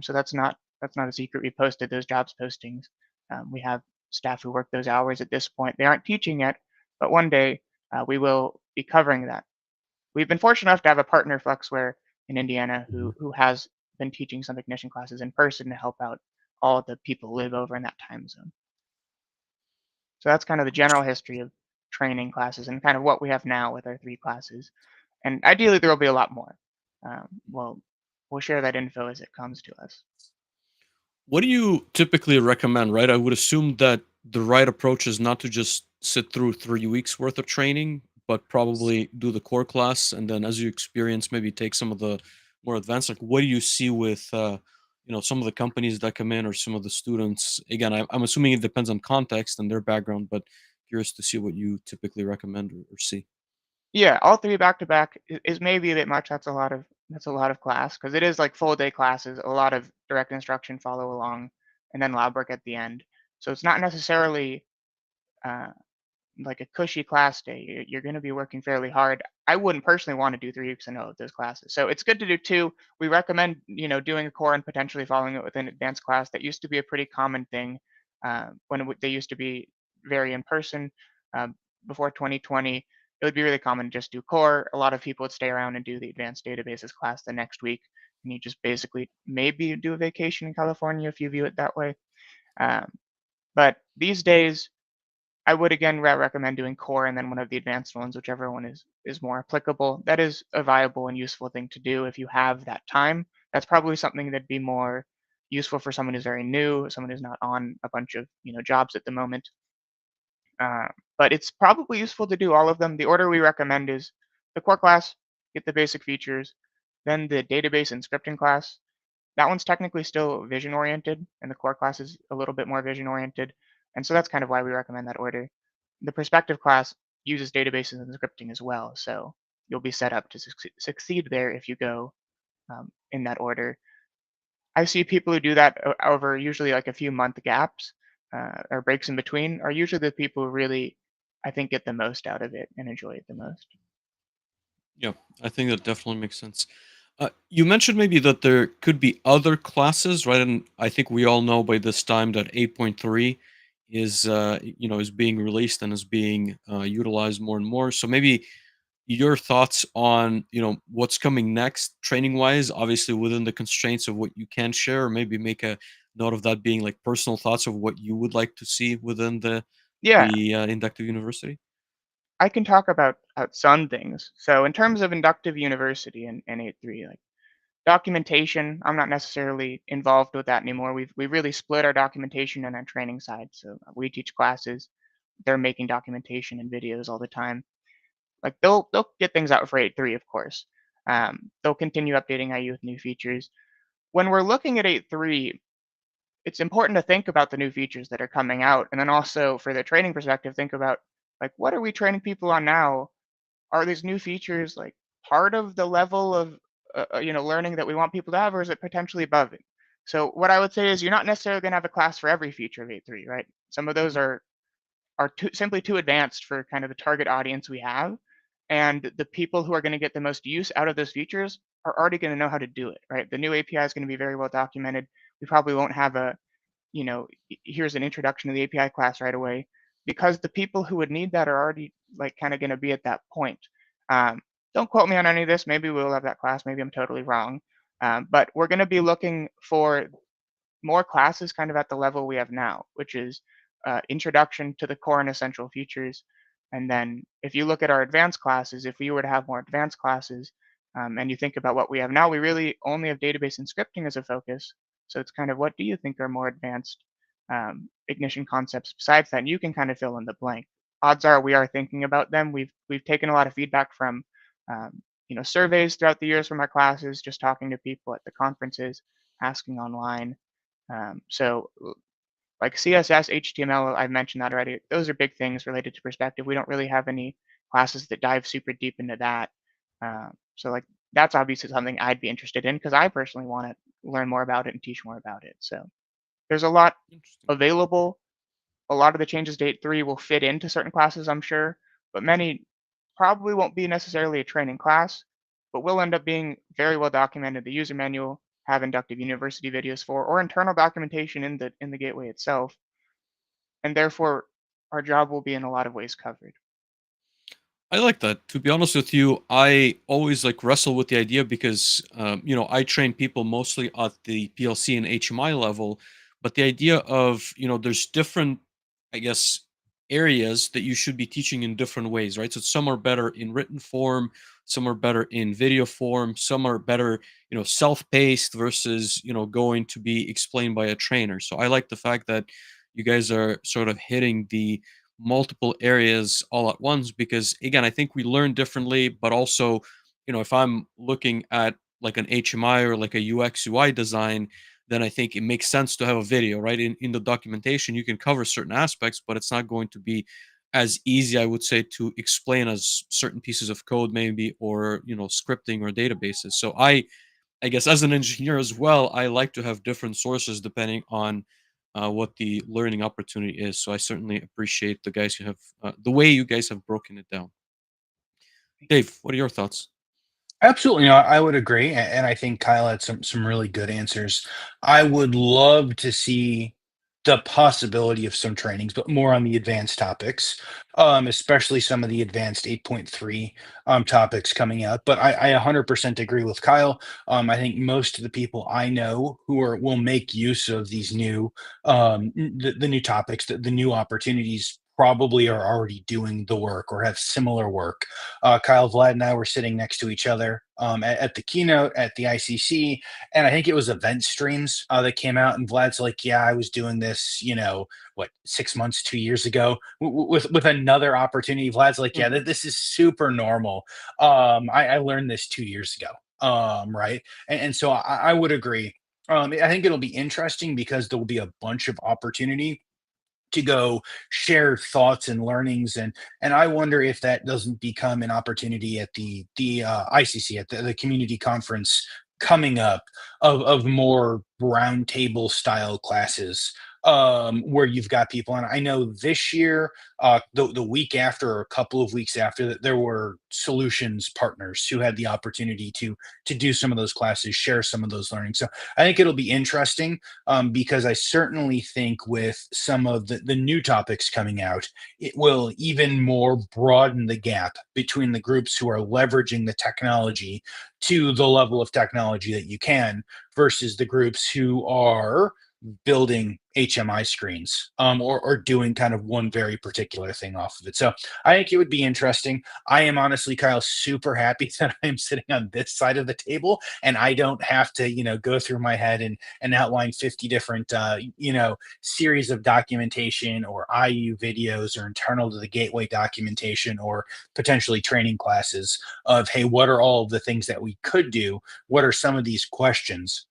So that's not a secret. We posted those jobs postings. We have staff who work those hours at this point. They aren't teaching yet, but one day we will be covering that. We've been fortunate enough to have a partner, Fluxware, in Indiana, who has been teaching some ignition classes in person to help out all the people who live over in that time zone. So that's kind of the general history of training classes and kind of what we have now with our three classes. And ideally, there will be a lot more. We'll share that info as it comes to us. What do you typically recommend, right? I would assume that the right approach is not to just sit through 3 weeks worth of training, but probably do the core class and then as you experience, maybe take some of the more advanced. Like, what do you see with some of the companies that come in or some of the students? Again, I'm assuming it depends on context and their background, but curious to see what you typically recommend or see. Yeah, all 3 back to back is maybe a bit much. That's a lot of class because it is like full day classes, a lot of direct instruction follow along, and then lab work at the end. So it's not necessarily uh, like a cushy class day. You're going to be working fairly hard. I wouldn't personally want to do 3 weeks in a row of those classes. So it's good to do two. We recommend, doing a core and potentially following it with an advanced class. That used to be a pretty common thing when they used to be very in person um, before 2020. It would be really common to just do core. A lot of people would stay around and do the advanced databases class the next week. And you just basically maybe do a vacation in California if you view it that way. Um, but these days, I would again recommend doing core and then one of the advanced ones, whichever one is more applicable. That is a viable and useful thing to do if you have that time. That's probably something that'd be more useful for someone who's very new, someone who's not on a bunch of jobs at the moment. Uh, but it's probably useful to do all of them. The order we recommend is the core class, get the basic features, then the database and scripting class. That one's technically still vision oriented, and the core class is a little bit more vision oriented. And so that's kind of why we recommend that order. The perspective class uses databases and scripting as well. So you'll be set up to succeed there if you go in that order. I see people who do that over usually like a few month gaps or breaks in between are usually the people who really, I think, get the most out of it and enjoy it the most. Yeah, I think that definitely makes sense. You mentioned maybe that there could be other classes, right? And I think we all know by this time that 8.3 is being released and is being utilized more and more. So maybe your thoughts on what's coming next training wise, obviously within the constraints of what you can share, or maybe make a note of that being like personal thoughts of what you would like to see within the Yeah, Inductive University. I can talk about some things. So in terms of inductive university and 8.3, like documentation, I'm not necessarily involved with that anymore. We really split our documentation and our training side. So we teach classes, they're making documentation and videos all the time. Like they'll get things out for 8.3, of course. They'll continue updating IU with new features. When we're looking at 8.3, it's important to think about the new features that are coming out, and then also for the training perspective, think about like what are we training people on now? Are these new features like part of the level of learning that we want people to have, or is it potentially above it? So what I would say is you're not necessarily going to have a class for every feature of 8.3, right? Some of those are simply too advanced for kind of the target audience we have, and the people who are going to get the most use out of those features are already going to know how to do it, right? The new API is going to be very well documented. We probably won't have a here's an introduction to the API class right away because the people who would need that are already like kind of going to be at that point. Um, don't quote me on any of this. Maybe we'll have that class. Maybe I'm totally wrong. But we're going to be looking for more classes kind of at the level we have now, which is introduction to the core and essential features. And then if you look at our advanced classes, if we were to have more advanced classes, and you think about what we have now, we really only have database and scripting as a focus. So it's kind of what do you think are more advanced ignition concepts besides that? And you can kind of fill in the blank. Odds are we are thinking about them. We've taken a lot of feedback from surveys throughout the years from our classes, just talking to people at the conferences, asking online. So like CSS, HTML, I've mentioned that already. Those are big things related to perspective. We don't really have any classes that dive super deep into that. So like that's obviously something I'd be interested in because I personally want to learn more about it and teach more about it. So there's a lot Interesting. available. A lot of the changes to 8.3 will fit into certain classes, I'm sure, but many probably won't be necessarily a training class, but will end up being very well documented. The user manual, have Inductive University videos for, or internal documentation in the gateway itself, and therefore our job will be in a lot of ways covered. I like that. To be honest with you, I always like wrestle with the idea because I train people mostly at the PLC and HMI level, but the idea of there's different, I guess, areas that you should be teaching in different ways, right? So some are better in written form, some are better in video form, some are better, self-paced versus going to be explained by a trainer. So I like the fact that you guys are sort of hitting the multiple areas all at once because again I think we learn differently, but also if I'm looking at like an HMI or like a UX UI design, then I think it makes sense to have a video, right? In the documentation, you can cover certain aspects, but it's not going to be as easy, I would say, to explain as certain pieces of code, maybe, or scripting or databases. So I guess as an engineer as well, I like to have different sources depending on what the learning opportunity is. So I certainly appreciate the way you guys have broken it down. Dave, what are your thoughts? Absolutely, no, I would agree, and I think Kyle had some really good answers. I would love to see the possibility of some trainings, but more on the advanced topics, especially some of the advanced 8.3 topics coming out. But I 100% agree with Kyle. I think most of the people I know who are will make use of these new the new topics, the new opportunities. Probably are already doing the work or have similar work. Kyle, Vlad, and I were sitting next to each other at the keynote at the ICC, and I think it was event streams that came out. And Vlad's like, "Yeah, I was doing this, what 6 months, 2 years ago, with another opportunity." Vlad's like, "Yeah, Mhm. this is super normal. I learned this 2 years ago, right?" And so I would agree. I think it'll be interesting because there will be a bunch of opportunity to go share thoughts and learnings, and I wonder if that doesn't become an opportunity at the ICC at the community conference coming up of more roundtable style classes, where you've got people. And I know this year, the week after or a couple of weeks after that, there were solutions partners who had the opportunity to do some of those classes, share some of those learnings. So I think it'll be interesting, because I certainly think with some of the new topics coming out, it will even more broaden the gap between the groups who are leveraging the technology to the level of technology that you can versus the groups who are building HMI screens, or doing kind of one very particular thing off of it. So I think it would be interesting. I am honestly, Kyle, super happy that I'm sitting on this side of the table and I don't have to, go through my head and outline 50 different series of documentation or IU videos or internal to the gateway documentation or potentially training classes of, hey, what are all of the things that we could do? What are some of these questions?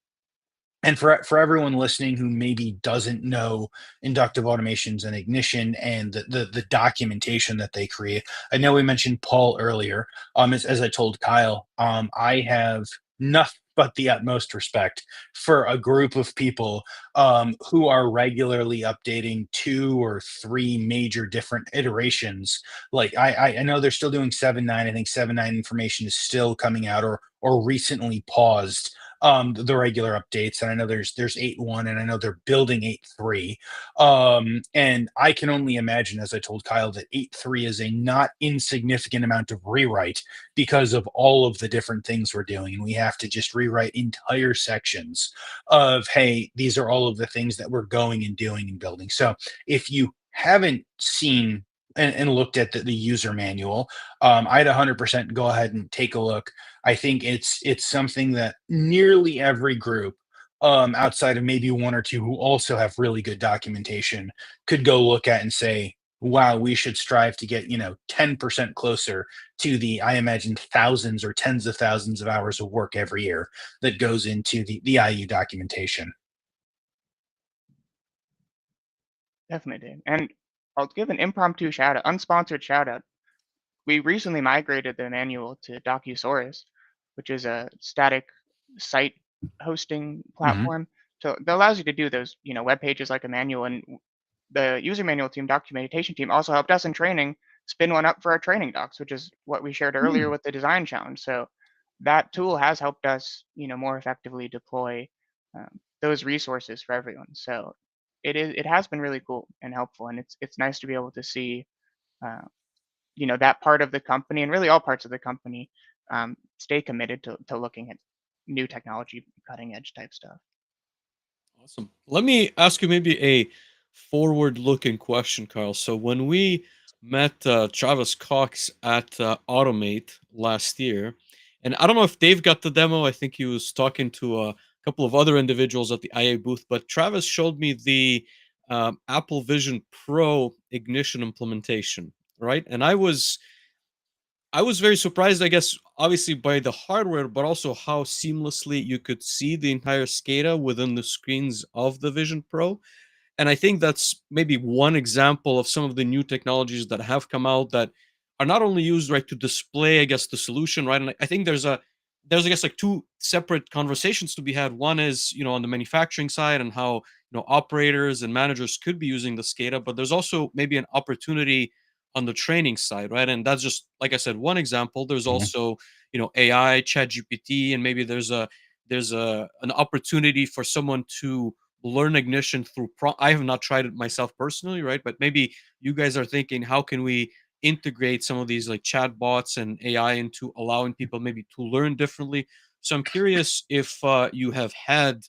And for everyone listening who maybe doesn't know inductive automations and ignition and the documentation that they create, I know we mentioned Paul earlier. As I told Kyle, I have nothing but the utmost respect for a group of people who are regularly updating 2 or 3 major different iterations. Like I know they're still doing 7.9. I think 7.9 information is still coming out or recently paused the regular updates. And I know there's 8.1, and I know they're building 8.3. And I can only imagine, as I told Kyle, that 8.3 is a not insignificant amount of rewrite because of all of the different things we're doing. And we have to just rewrite entire sections of, hey, these are all of the things that we're going and doing and building. So if you haven't seen and looked at the user manual, I'd 100% go ahead and take a look. I think it's something that nearly every group, outside of maybe one or two who also have really good documentation, could go look at and say, "Wow, we should strive to get 10% closer to the, I imagine, thousands or tens of thousands of hours of work every year that goes into the IU documentation." Definitely did. And I'll give an impromptu shout out, unsponsored shout out. We recently migrated the manual to Docusaurus, which is a static site hosting Mhm. platform. So that allows you to do those, web pages like a manual. And the user manual team, documentation team, also helped us in training spin one up for our training docs, which is what we shared earlier Hmm. with the design challenge. So that tool has helped us, more effectively deploy those resources for everyone. So it has been really cool and helpful, and it's nice to be able to see uh, that part of the company and really all parts of the company stay committed to looking at new technology, cutting edge type stuff. Awesome. Let me ask you maybe a forward-looking question, Carl. So when we met Travis Cox at Automate last year, and I don't know if Dave got the demo. I think he was talking to a couple of other individuals at the IA booth, but Travis showed me the Apple Vision Pro ignition implementation, right? And I was I was very surprised, I guess, obviously by the hardware, but also how seamlessly you could see the entire SCADA within the screens of the Vision Pro. And I think that's maybe one example of some of the new technologies that have come out that are not only used right to display, I guess, the solution, right? And I think there's I guess like two separate conversations to be had. One is, on the manufacturing side and how operators and managers could be using the SCADA, but there's also maybe an opportunity on the training side, right? And that's just like I said, one example. There's Mhm. also, AI, Chat GPT, and maybe there's a an opportunity for someone to learn ignition through I have not tried it myself personally, right? But maybe you guys are thinking, how can we integrate some of these like chat bots and AI into allowing people maybe to learn differently? So I'm curious if you have had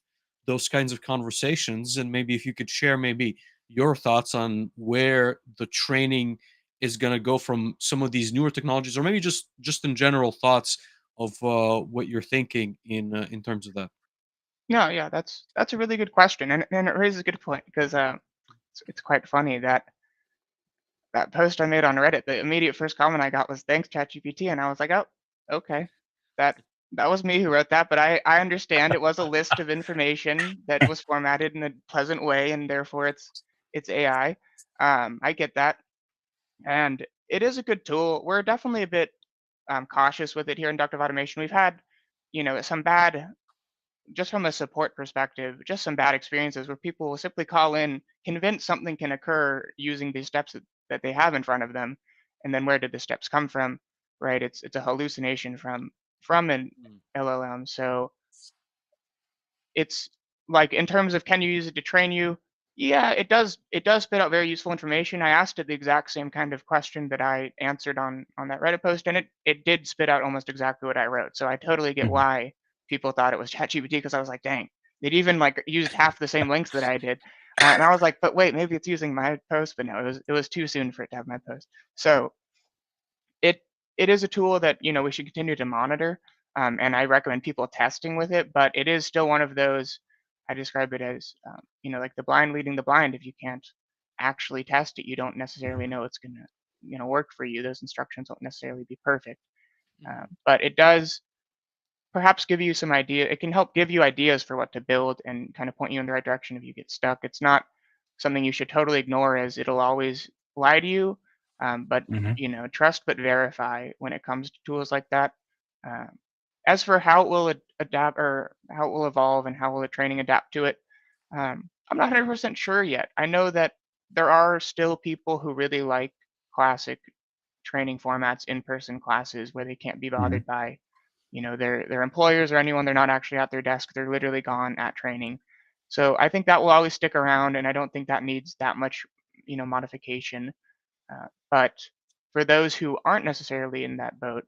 those kinds of conversations, and maybe if you could share maybe your thoughts on where the training is going to go from some of these newer technologies, or maybe just in general thoughts of what you're thinking in terms of that. No, yeah, that's a really good question, and it raises a good point because it's quite funny that that post I made on Reddit, the immediate first comment I got was thanks ChatGPT, and I was like, oh, okay, that that was me who wrote that, but I understand it was a list of information that was formatted in a pleasant way, and therefore it's AI. I get that, and it is a good tool. We're definitely a bit cautious with it here in Inductive Automation. We've had, some bad just from a support perspective, just some bad experiences where people will simply call in, convinced something can occur using these steps that they have in front of them, and then where did the steps come from? Right? It's a hallucination from an Mm, LLM. So it's like in terms of can you use it to train you? Yeah, it does spit out very useful information. I asked it the exact same kind of question that I answered on that Reddit post, and it did spit out almost exactly what I wrote. So I totally get Mhm. why people thought it was ChatGPT because I was like, dang, it even like used half the same links that I did, and I was like, but wait, maybe it's using my post, but no, it was too soon for it to have my post. So it it is a tool that, we should continue to monitor, and I recommend people testing with it, but it is still one of those I describe it as, like the blind leading the blind. If you can't actually test it, you don't necessarily know it's gonna, work for you. Those instructions won't necessarily be perfect, mhm. but it does perhaps give you some idea. It can help give you ideas for what to build and kind of point you in the right direction if you get stuck. It's not something you should totally ignore as it'll always lie to you. But Mhm. trust but verify when it comes to tools like that. Um, as for how it will adapt or how it will evolve and how will the training adapt to it, I'm not 100% sure yet. I know that there are still people who really like classic training formats, in-person classes where they can't be Mhm. bothered by their employers or anyone. They're not actually at their desk. They're literally gone at training. So I think that will always stick around, and I don't think that needs that much, modification. But for those who aren't necessarily in that boat,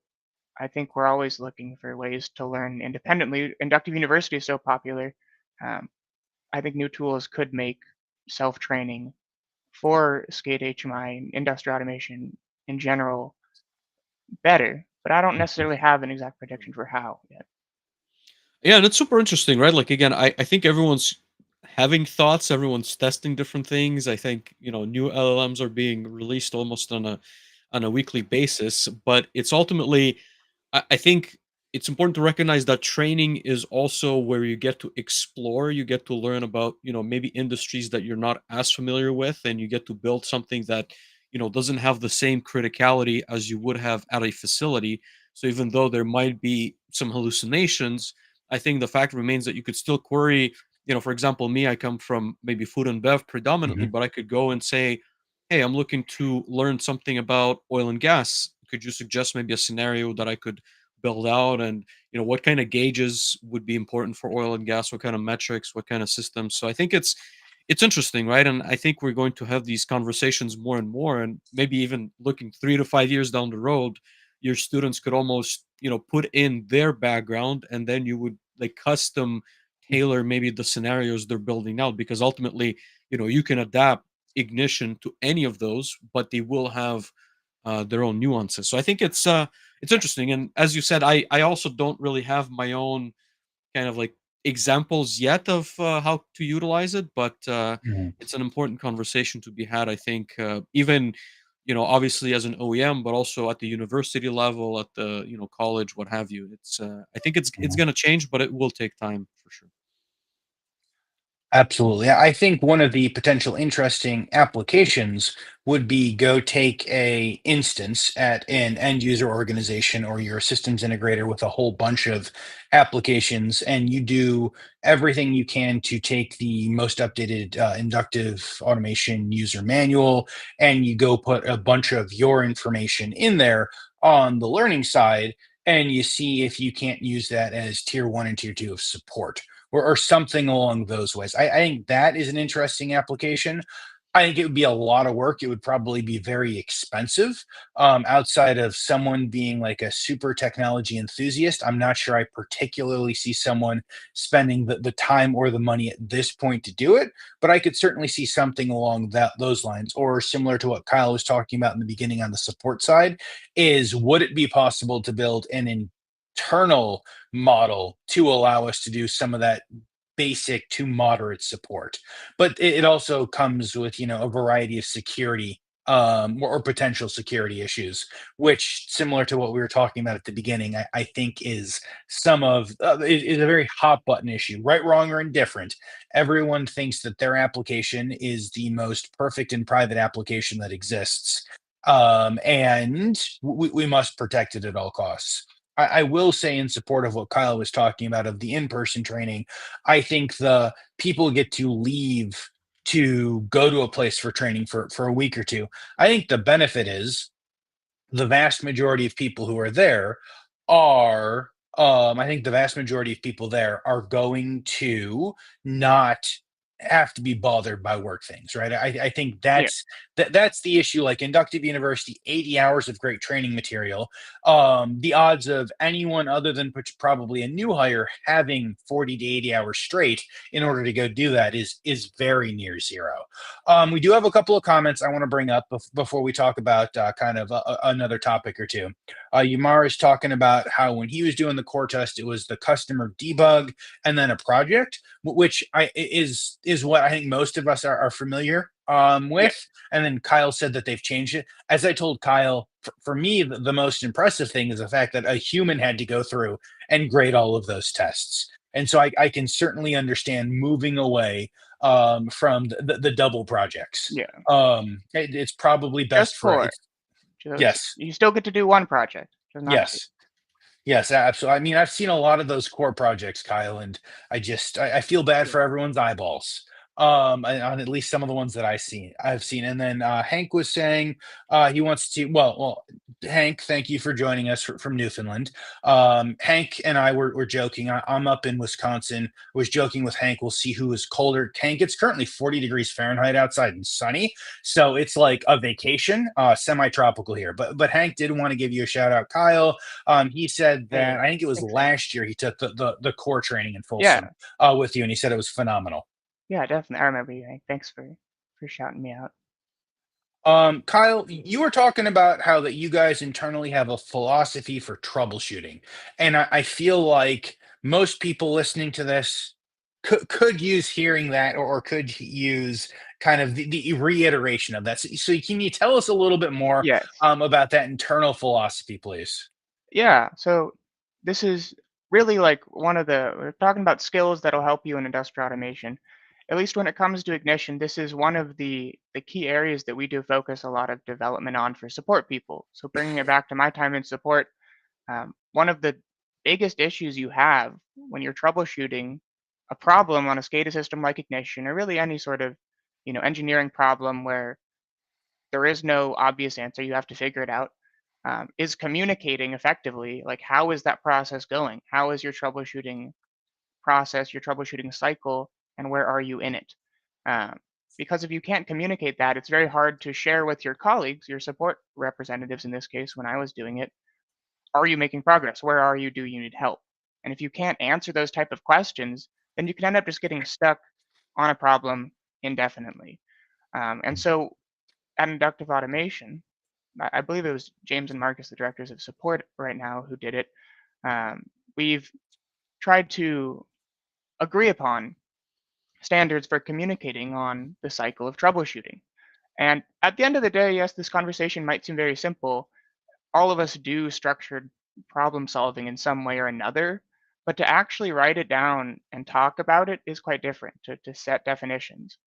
I think we're always looking for ways to learn independently. Inductive University is so popular. Um, I think new tools could make self-training for SCADA, HMI, and industrial automation in general better. But I don't Mhm. necessarily have an exact prediction for how yet. Yeah, and it's super interesting, right? Like again, I think everyone's having thoughts, everyone's testing different things. I think, new LLMs are being released almost on a weekly basis, but it's ultimately I think it's important to recognize that training is also where you get to explore, you get to learn about, maybe industries that you're not as familiar with, and you get to build something that, doesn't have the same criticality as you would have at a facility. So even though there might be some hallucinations, I think the fact remains that you could still query, for example, me, I come from maybe food and bev predominantly, Mhm. but I could go and say, hey, I'm looking to learn something about oil and gas. Could you suggest maybe a scenario that I could build out? And what kind of gauges would be important for oil and gas, what kind of metrics, what kind of systems? So I think it's interesting, right? And I think we're going to have these conversations more and more, and maybe even looking 3 to 5 years down the road, your students could almost put in their background, and then you would like custom tailor maybe the scenarios they're building out, because ultimately you can adapt ignition to any of those, but they will have their own nuances. So I think it's interesting. And as you said, I also don't really have my own kind of like examples yet of how to utilize it, but Mhm. it's an important conversation to be had. I think even obviously as an OEM, but also at the university level, at the college, what have you. It's I think it's going to change, but it will take time for sure. Absolutely. I think one of the potential interesting applications would be go take a instance at an end user organization or your systems integrator with a whole bunch of applications, and you do everything you can to take the most updated inductive automation user manual, and you go put a bunch of your information in there on the learning side, and you see if you can't use that as tier one and tier two of support or something along those ways. I think that is an interesting application. I think it would be a lot of work. It would probably be very expensive. Outside of someone being like a super technology enthusiast, I'm not sure I particularly see someone spending the time or the money at this point to do it. But I could certainly see something along those lines, or similar to what Kyle was talking about in the beginning on the support side. Is would it be possible to build an internal model to allow us to do some of that basic to moderate support? But it also comes with, a variety of security or potential security issues, which, similar to what we were talking about at the beginning, I think is is a very hot button issue. Right, wrong, or indifferent, everyone thinks that their application is the most perfect and private application that exists, and we must protect it at all costs. I will say, in support of what Kyle was talking about of the in-person training, I think the people get to leave to go to a place for training for a week or two. I think the benefit is the vast majority of people who are there are I think the vast majority of people there are going to not have to be bothered by work things, right? I think Yeah. that's the issue. Like Inductive University, 80 hours of great training material. The odds of anyone other than probably a new hire having 40 to 80 hours straight in order to go do that is very near zero. We do have a couple of comments I want to bring up before we talk about kind of another topic or two. Yumar is talking about how when he was doing the core test, it was the customer debug and then a project, which is what I think most of us are familiar Yeah. with. And then Kyle said that they've changed it. As I told Kyle, for me, the most impressive thing is the fact that a human had to go through and grade all of those tests. And so I can certainly understand moving away from the double projects. Yeah. It's probably best Just for four. it's Just yes, you still get to do one project, just not two. yes. Yes, absolutely. I mean, I've seen a lot of those core projects, Kyle, and I feel bad Yeah. for everyone's eyeballs. On at least some of the ones that I've seen. And then Hank was saying he wants to. Hank, thank you for joining us from Newfoundland. Hank and I were joking. I'm up in Wisconsin. Was joking with Hank. We'll see who is colder. Hank, it's currently 40 degrees Fahrenheit outside and sunny, so it's like a vacation, semi-tropical here. But Hank did want to give you a shout out, Kyle. He said that Hey, I think it was thanks, man. last year he took the core training in Yeah. Folsom with you, and he said it was phenomenal. Yeah, definitely. I remember you, Hank. Thanks for shouting me out. Kyle, you were talking about how that you guys internally have a philosophy for troubleshooting, and I feel like most people listening to this could use hearing that, or could use kind of the reiteration of that. So can you tell us a little bit more Yes. about that internal philosophy, please? Yeah. So this is really like one of we're talking about skills that'll help you in industrial automation. At least when it comes to ignition, this is one of the key areas that we do focus a lot of development on for support people. So bringing it back to my time in support, one of the biggest issues you have when you're troubleshooting a problem on a SCADA system like ignition, or really any sort of engineering problem where there is no obvious answer, you have to figure it out, is communicating effectively. Like, how is that process going? How is your troubleshooting process, your troubleshooting cycle, and where are you in it? Um, because if you can't communicate that, it's very hard to share with your colleagues, your support representatives in this case, when I was doing it. Are you making progress? Where are you? Do you need help? And if you can't answer those type of questions, then you can end up just getting stuck on a problem indefinitely. And so at Inductive Automation, I believe it was James and Marcus, the directors of support right now, who did it. We've tried to agree upon standards for communicating on the cycle of troubleshooting. And at the end of the day, yes, this conversation might seem very simple. All of us do structured problem solving in some way or another, but to actually write it down and talk about it is quite different, to set definitions.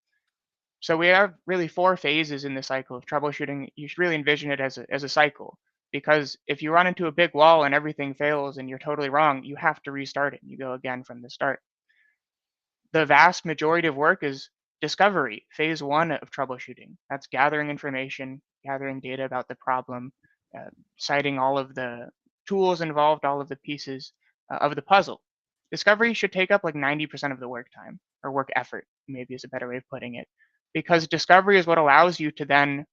So we have really four phases in the cycle of troubleshooting. You should really envision it as a cycle, because if you run into a big wall and everything fails and you're totally wrong, you have to restart it. You go again from the start. The vast majority of work is discovery, phase one of troubleshooting. That's gathering information, gathering data about the problem, citing all of the tools involved, all of the pieces of the puzzle. Discovery should take up like 90% of the work time, or work effort, maybe is a better way of putting it, because discovery is what allows you to then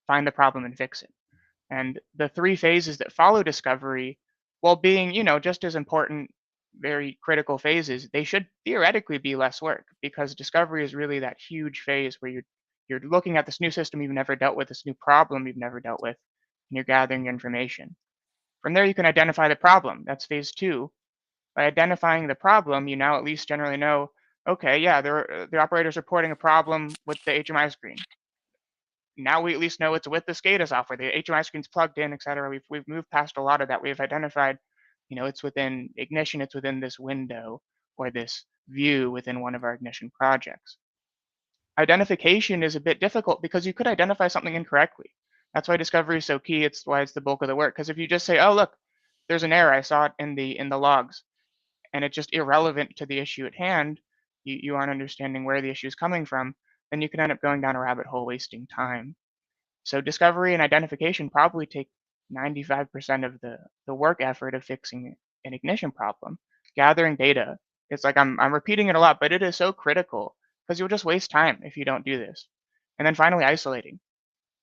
find the problem and fix it. And the three phases that follow discovery, while being, just as important, very critical phases, they should theoretically be less work, because discovery is really that huge phase where you're looking at this new system you've never dealt with, this new problem you've never dealt with, and you're gathering information. From there, you can identify the problem. That's phase two. By identifying the problem, you now at least generally know, okay, yeah, the operator's reporting a problem with the HMI screen. Now we at least know it's with the SCADA software. The HMI screen's plugged in, et cetera. We've moved past a lot of that. We've identified, it's within ignition, it's within this window or this view within one of our ignition projects. Identification is a bit difficult because you could identify something incorrectly. That's why discovery is so key. It's why it's the bulk of the work. Because if you just say, "Oh, look, there's an error. I saw it in the logs," and it's just irrelevant to the issue at hand, you aren't understanding where the issue is coming from, then you can end up going down a rabbit hole, wasting time. So discovery and identification probably take 95% of the work effort of fixing an ignition problem. Gathering data, it's like I'm repeating it a lot, but it is so critical because you'll just waste time if you don't do this. And then finally, isolating.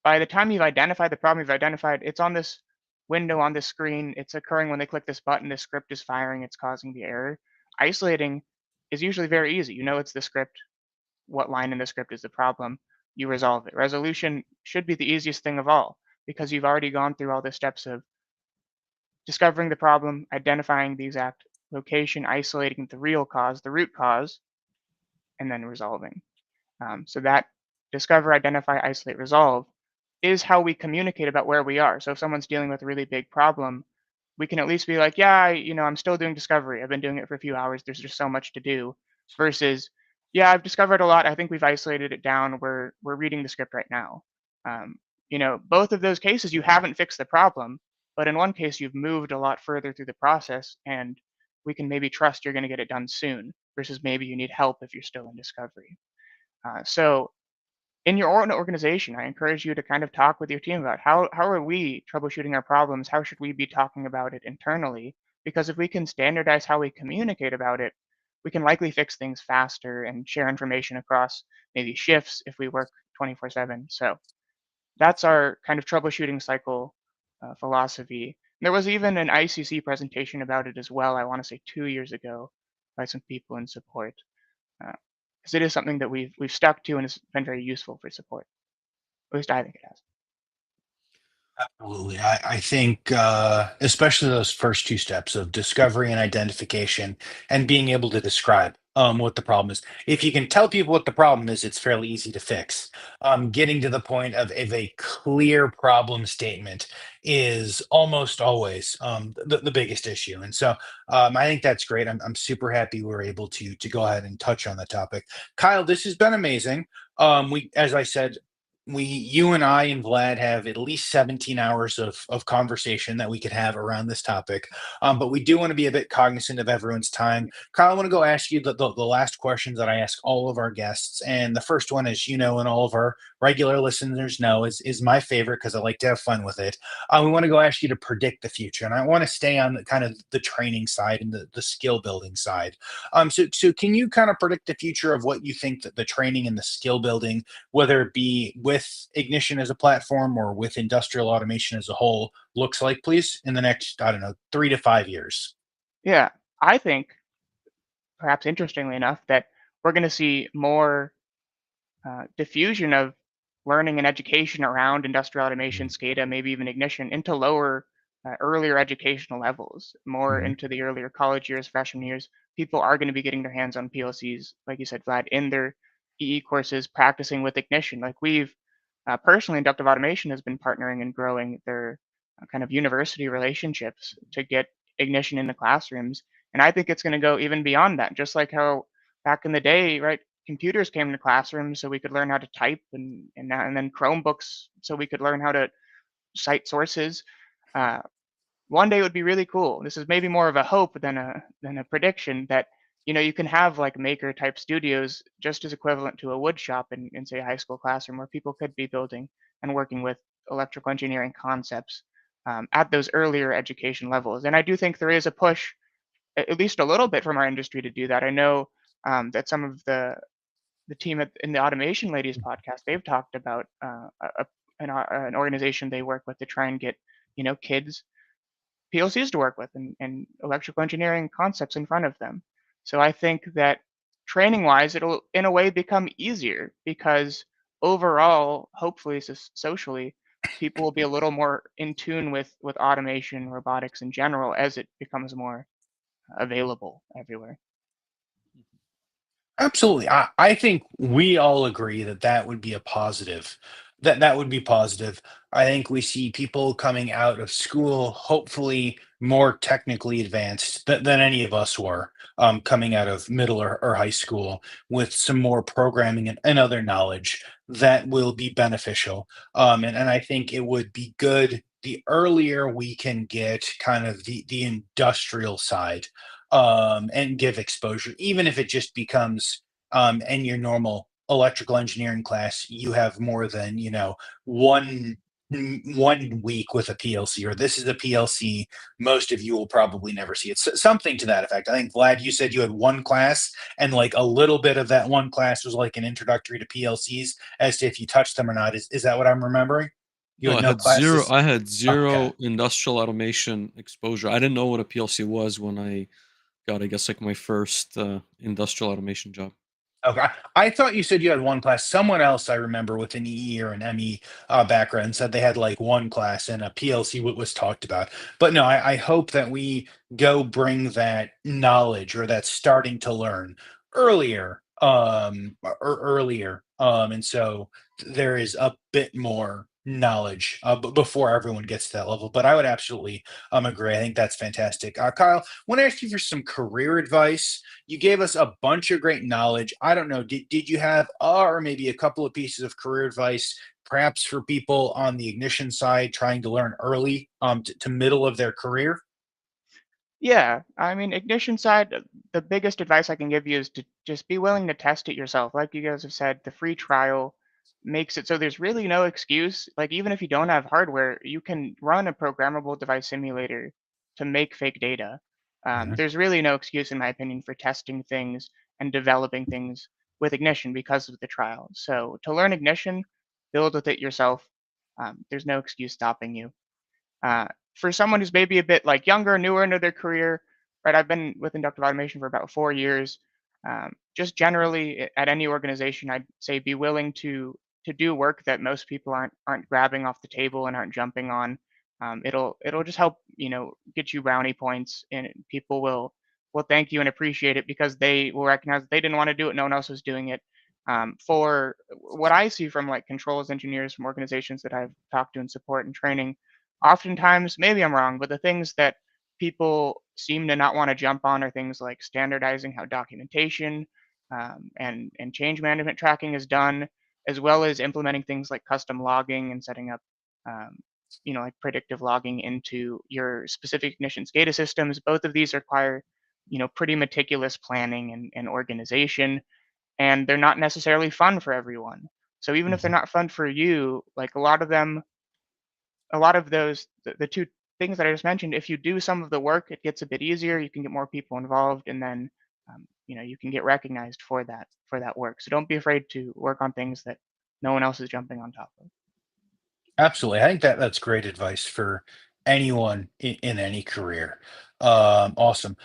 By the time you've identified the problem you've identified, it's on this window on this screen. It's occurring when they click this button. The script is firing. It's causing the error. Isolating is usually very easy. You know it's the script. What line in the script is the problem? You resolve it. Resolution should be the easiest thing of all because you've already gone through all the steps of discovering the problem, identifying the exact location, isolating the real cause, the root cause, and then resolving. So that discover, identify, isolate, resolve is how we communicate about where we are. So if someone's dealing with a really big problem, we can at least be like, yeah, I'm still doing discovery. I've been doing it for a few hours. There's just so much to do. Versus, yeah, I've discovered a lot. I think we've isolated it down. We're reading the script right now. Both of those cases, you haven't fixed the problem, but in one case, you've moved a lot further through the process, and we can maybe trust you're going to get it done soon. Versus maybe you need help if you're still in discovery. So in your own organization, I encourage you to kind of talk with your team about how are we troubleshooting our problems? How should we be talking about it internally? Because if we can standardize how we communicate about it, we can likely fix things faster and share information across maybe shifts if we work 24/7. So that's our kind of troubleshooting cycle philosophy. There was even an ICC presentation about it as well. I want to say 2 years ago by some people in support. Because it is something that we've stuck to and has been very useful for support. At least I think it has. Absolutely. I think, especially those first two steps of discovery and identification and being able to describe what the problem is. If you can tell people what the problem is, it's fairly easy to fix. Getting to the point of a clear problem statement is almost always the biggest issue. And so I think that's great. I'm super happy we're able to go ahead and touch on the topic. Kyle, this has been amazing. As I said, you and I and Vlad have at least 17 hours of conversation that we could have around this topic. But we do want to be a bit cognizant of everyone's time. Kyle, I want to go ask you the last questions that I ask all of our guests. And the first one, as you know, and all of our regular listeners know, is my favorite because I like to have fun with it. We want to go ask you to predict the future. And I want to stay on the kind of the training side and the skill building side. So can you kind of predict the future of what you think that the training and the skill building, whether it be with ignition as a platform or with industrial automation as a whole, looks like, please, in the next, I don't know, 3 to 5 years? Yeah, I think, perhaps interestingly enough, that we're going to see more diffusion of learning and education around industrial automation, SCADA, maybe even ignition, into lower, earlier educational levels, more Mhm. into the earlier college years, freshman years. People are going to be getting their hands on PLCs, like you said, Vlad, in their EE courses, practicing with ignition. Like Personally, Inductive Automation has been partnering and growing their kind of university relationships to get ignition into classrooms. And I think it's going to go even beyond that, just like how back in the day, right, computers came into classrooms so we could learn how to type, and then Chromebooks so we could learn how to cite sources. Uh, One day it would be really cool. This is maybe more of a hope than a prediction that you can have like maker type studios just as equivalent to a wood shop in say a high school classroom where people could be building and working with electrical engineering concepts at those earlier education levels. And I do think there is a push, at least a little bit, from our industry to do that. I know that some of the team in the Automation Ladies podcast, they've talked about an organization they work with to try and get kids PLCs to work with and electrical engineering concepts in front of them. So I think that training wise, it'll in a way become easier because overall, hopefully socially, people will be a little more in tune with automation, robotics in general as it becomes more available everywhere. Absolutely. I think we all agree that that would be a positive. That would be positive. I think we see people coming out of school, hopefully more technically advanced than any of us were, coming out of middle or high school with some more programming and other knowledge that will be beneficial. And I think it would be good the earlier we can get kind of the industrial side and give exposure, even if it just becomes in your normal electrical engineering class, you have more than one 1 week with a PLC, or this is a PLC. Most of you will probably never see it. Something to that effect. I think Vlad, you said you had one class, and like a little bit of that one class was like an introductory to PLCs, as to if you touched them or not. Is that what I'm remembering? You No, had I no had zero. classes. I had Okay. zero industrial automation exposure. I didn't know what a PLC was when I got, I guess, like my first industrial automation job. Okay. I thought you said you had one class. Someone else I remember with an EE or an ME background said they had like one class and a PLC was talked about. But no, I hope that we go bring that knowledge or that starting to learn earlier, earlier. And so there is a bit more knowledge before everyone gets to that level. But I would absolutely agree. I think that's fantastic. Kyle, I want to ask you for some career advice. You gave us a bunch of great knowledge. I don't know, did you have or maybe a couple of pieces of career advice, perhaps for people on the ignition side trying to learn early to middle of their career? Yeah, I mean, ignition side, the biggest advice I can give you is to just be willing to test it yourself. Like you guys have said, the free trial makes it so there's really no excuse. Like, even if you don't have hardware, you can run a programmable device simulator to make fake data. Mhm. There's really no excuse, in my opinion, for testing things and developing things with ignition because of the trial. So, to learn ignition, build with it yourself. There's no excuse stopping you. Uh, for someone who's maybe a bit like younger, newer into their career, right? I've been with inductive automation for about 4 years. Just generally at any organization, I'd say be willing to do work that most people aren't grabbing off the table and aren't jumping on. It'll just help get you brownie points, and people will thank you and appreciate it because they will recognize that they didn't want to do it, no one else was doing it. For what I see from like controls engineers from organizations that I've talked to in support and training, oftentimes, maybe I'm wrong, but the things that people seem to not want to jump on are things like standardizing how documentation and change management tracking is done, as well as implementing things like custom logging and setting up, um, like predictive logging into your specific ignition SCADA systems. Both of these require, pretty meticulous planning and organization, and they're not necessarily fun for everyone. So even if they're Mhm. not fun for you, like a lot of those the two things that I just mentioned, if you do some of the work, it gets a bit easier. You can get more people involved, and then you can get recognized for that work. So don't be afraid to work on things that no one else is jumping on top of. Absolutely. I think that's great advice for anyone in any career. Awesome.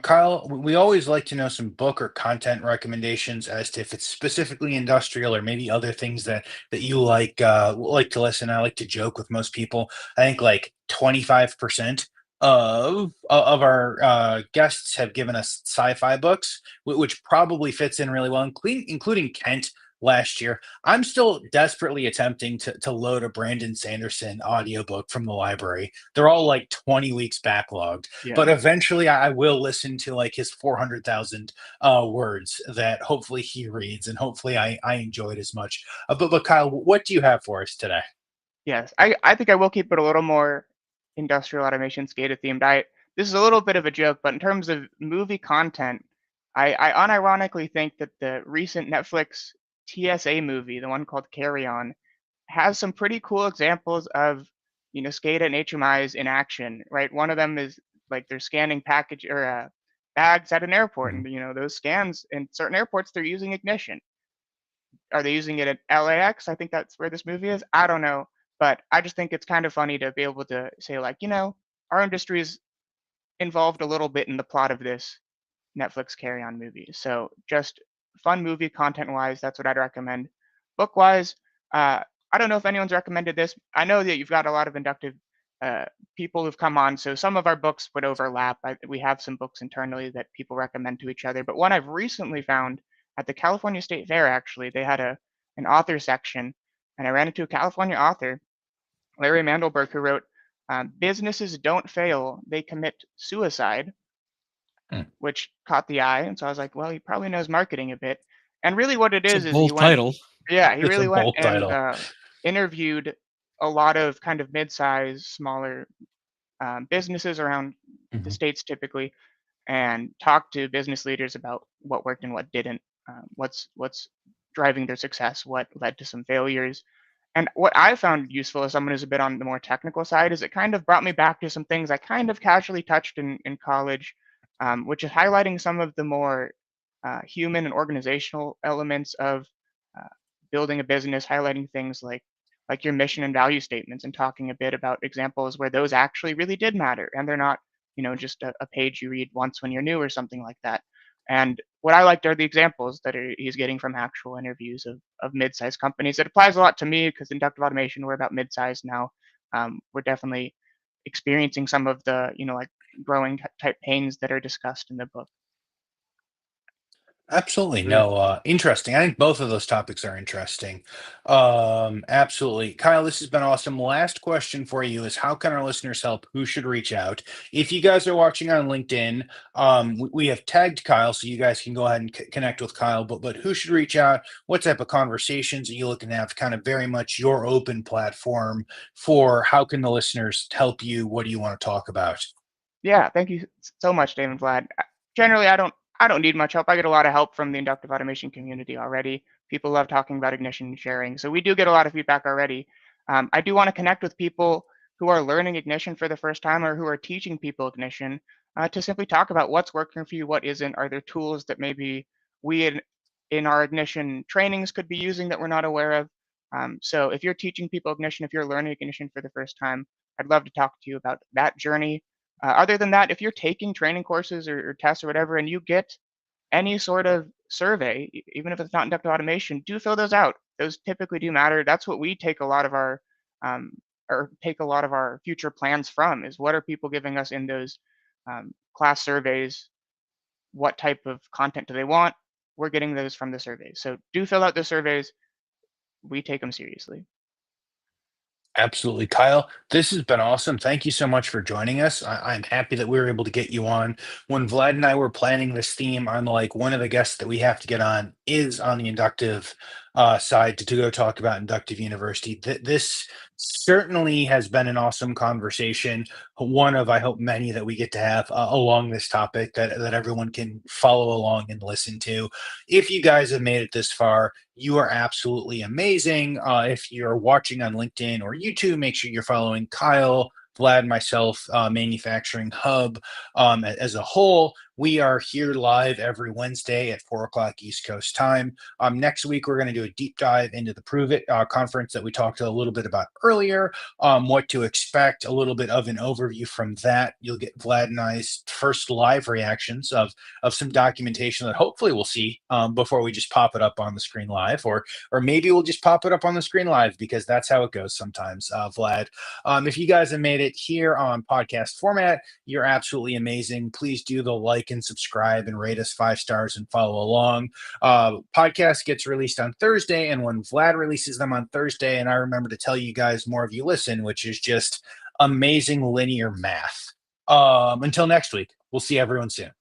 Kyle, we always like to know some book or content recommendations as to if it's specifically industrial or maybe other things that you like to listen. I like to joke with most people. I think like 25% of our guests have given us sci-fi books, which probably fits in really well, including Kent. last year. I'm still desperately attempting to load a Brandon Sanderson audiobook from the library. They're all like 20 weeks backlogged, Yeah. but eventually I will listen to like his 400,000 words that hopefully he reads, and hopefully I enjoy it as much. But Kyle, what do you have for us today? Yes, I think I will keep it a little more industrial automation SCADA themed. This is a little bit of a joke, but in terms of movie content, I unironically think that the recent Netflix TSA movie, the one called Carry On, has some pretty cool examples of SCADA and HMIs in action. Right, one of them is like they're scanning package or bags at an airport, Mhm. and those scans in certain airports they're using ignition. Are they using it at LAX? I think that's where this movie is. I don't know, but I just think it's kind of funny to be able to say like, our industry is involved a little bit in the plot of this Netflix Carry On movie. So just fun movie content wise, that's what I'd recommend. Book wise, I don't know if anyone's recommended this. I know that you've got a lot of inductive uh, people who've come on, so some of our books would overlap. We have some books internally that people recommend to each other, but one I've recently found at the California State Fair, actually, they had an author section, and I ran into a California author, Larry Mandelberg, who wrote, "Businesses don't fail; they commit suicide," Hmm. which caught the eye. And so I was like, well, he probably knows marketing a bit. And really, what it It's a is he bold went, title. yeah, he It's a really went bold and title. interviewed a lot of kind of mid-sized, smaller businesses around the Mhm. states typically, and talk to business leaders about what worked and what didn't, what's driving their success, what led to some failures. And what I found useful as someone who's a bit on the more technical side is it kind of brought me back to some things I kind of casually touched in college, which is highlighting some of the more human and organizational elements of uh, building a business, highlighting things like your mission and value statements, and talking a bit about examples where those actually really did matter, and they're not just a page you read once when you're new or something like that. And what I liked are the examples that he's getting from actual interviews of mid-sized companies. It applies a lot to me because inductive automation, we're about mid-sized now. We're definitely experiencing some of the like growing type pains that are discussed in the book. Absolutely. So, yeah. No, interesting. I think both of those topics are interesting. Absolutely. Kyle, this has been awesome. Last question for you is how can our listeners help? Who should reach out? If you guys are watching on LinkedIn, we have tagged Kyle, so you guys can go ahead and connect with Kyle, but who should reach out? What type of conversations are you looking to have? Kind of very much your open platform for how can the listeners help you? What do you want to talk about? Yeah, thank you so much, Dave and Vlad. Generally, I don't need much help. I get a lot of help from the inductive automation community already. People love talking about ignition and sharing, so we do get a lot of feedback already. I do want to connect with people who are learning ignition for the first time or who are teaching people ignition to simply talk about what's working for you, what isn't. Are there tools that maybe we in our ignition trainings could be using that we're not aware of? So if you're teaching people ignition, if you're learning ignition for the first time, I'd love to talk to you about that journey. Other than that, if you're taking training courses or tests or whatever, and you get any sort of survey, even if it's not inductive automation, do fill those out. Those typically do matter. That's what we take a lot of our um, future plans from is what are people giving us in those class surveys? What type of content do they want? We're getting those from the surveys. So do fill out the surveys. We take them seriously. Absolutely. Kyle, this has been awesome. Thank you so much for joining us. I'm happy that we were able to get you on. When Vlad and I were planning this theme, I'm like, one of the guests that we have to get on is on the inductive side to go talk about Inductive University. This certainly has been an awesome conversation. One of, I hope, many that we get to have along this topic that everyone can follow along and listen to. If you guys have made it this far, you are absolutely amazing. If you're watching on LinkedIn or YouTube, make sure you're following Kyle, Vlad, myself, Manufacturing Hub as a whole. We are here live every Wednesday at 4 o'clock East Coast time. Next week, we're going to do a deep dive into the Prove It conference that we talked a little bit about earlier, what to expect, a little bit of an overview from that. You'll get Vlad and I's first live reactions of some documentation that hopefully we'll see before we just pop it up on the screen live, or maybe we'll just pop it up on the screen live because that's how it goes sometimes. Vlad, if you guys have made it here on podcast format, you're absolutely amazing. Please do the like like and subscribe and rate us 5 stars and follow along. Podcast gets released on Thursday, and when Vlad releases them on Thursday, and I remember to tell you guys, more of you listen, which is just amazing linear math. Until next week, we'll see everyone soon.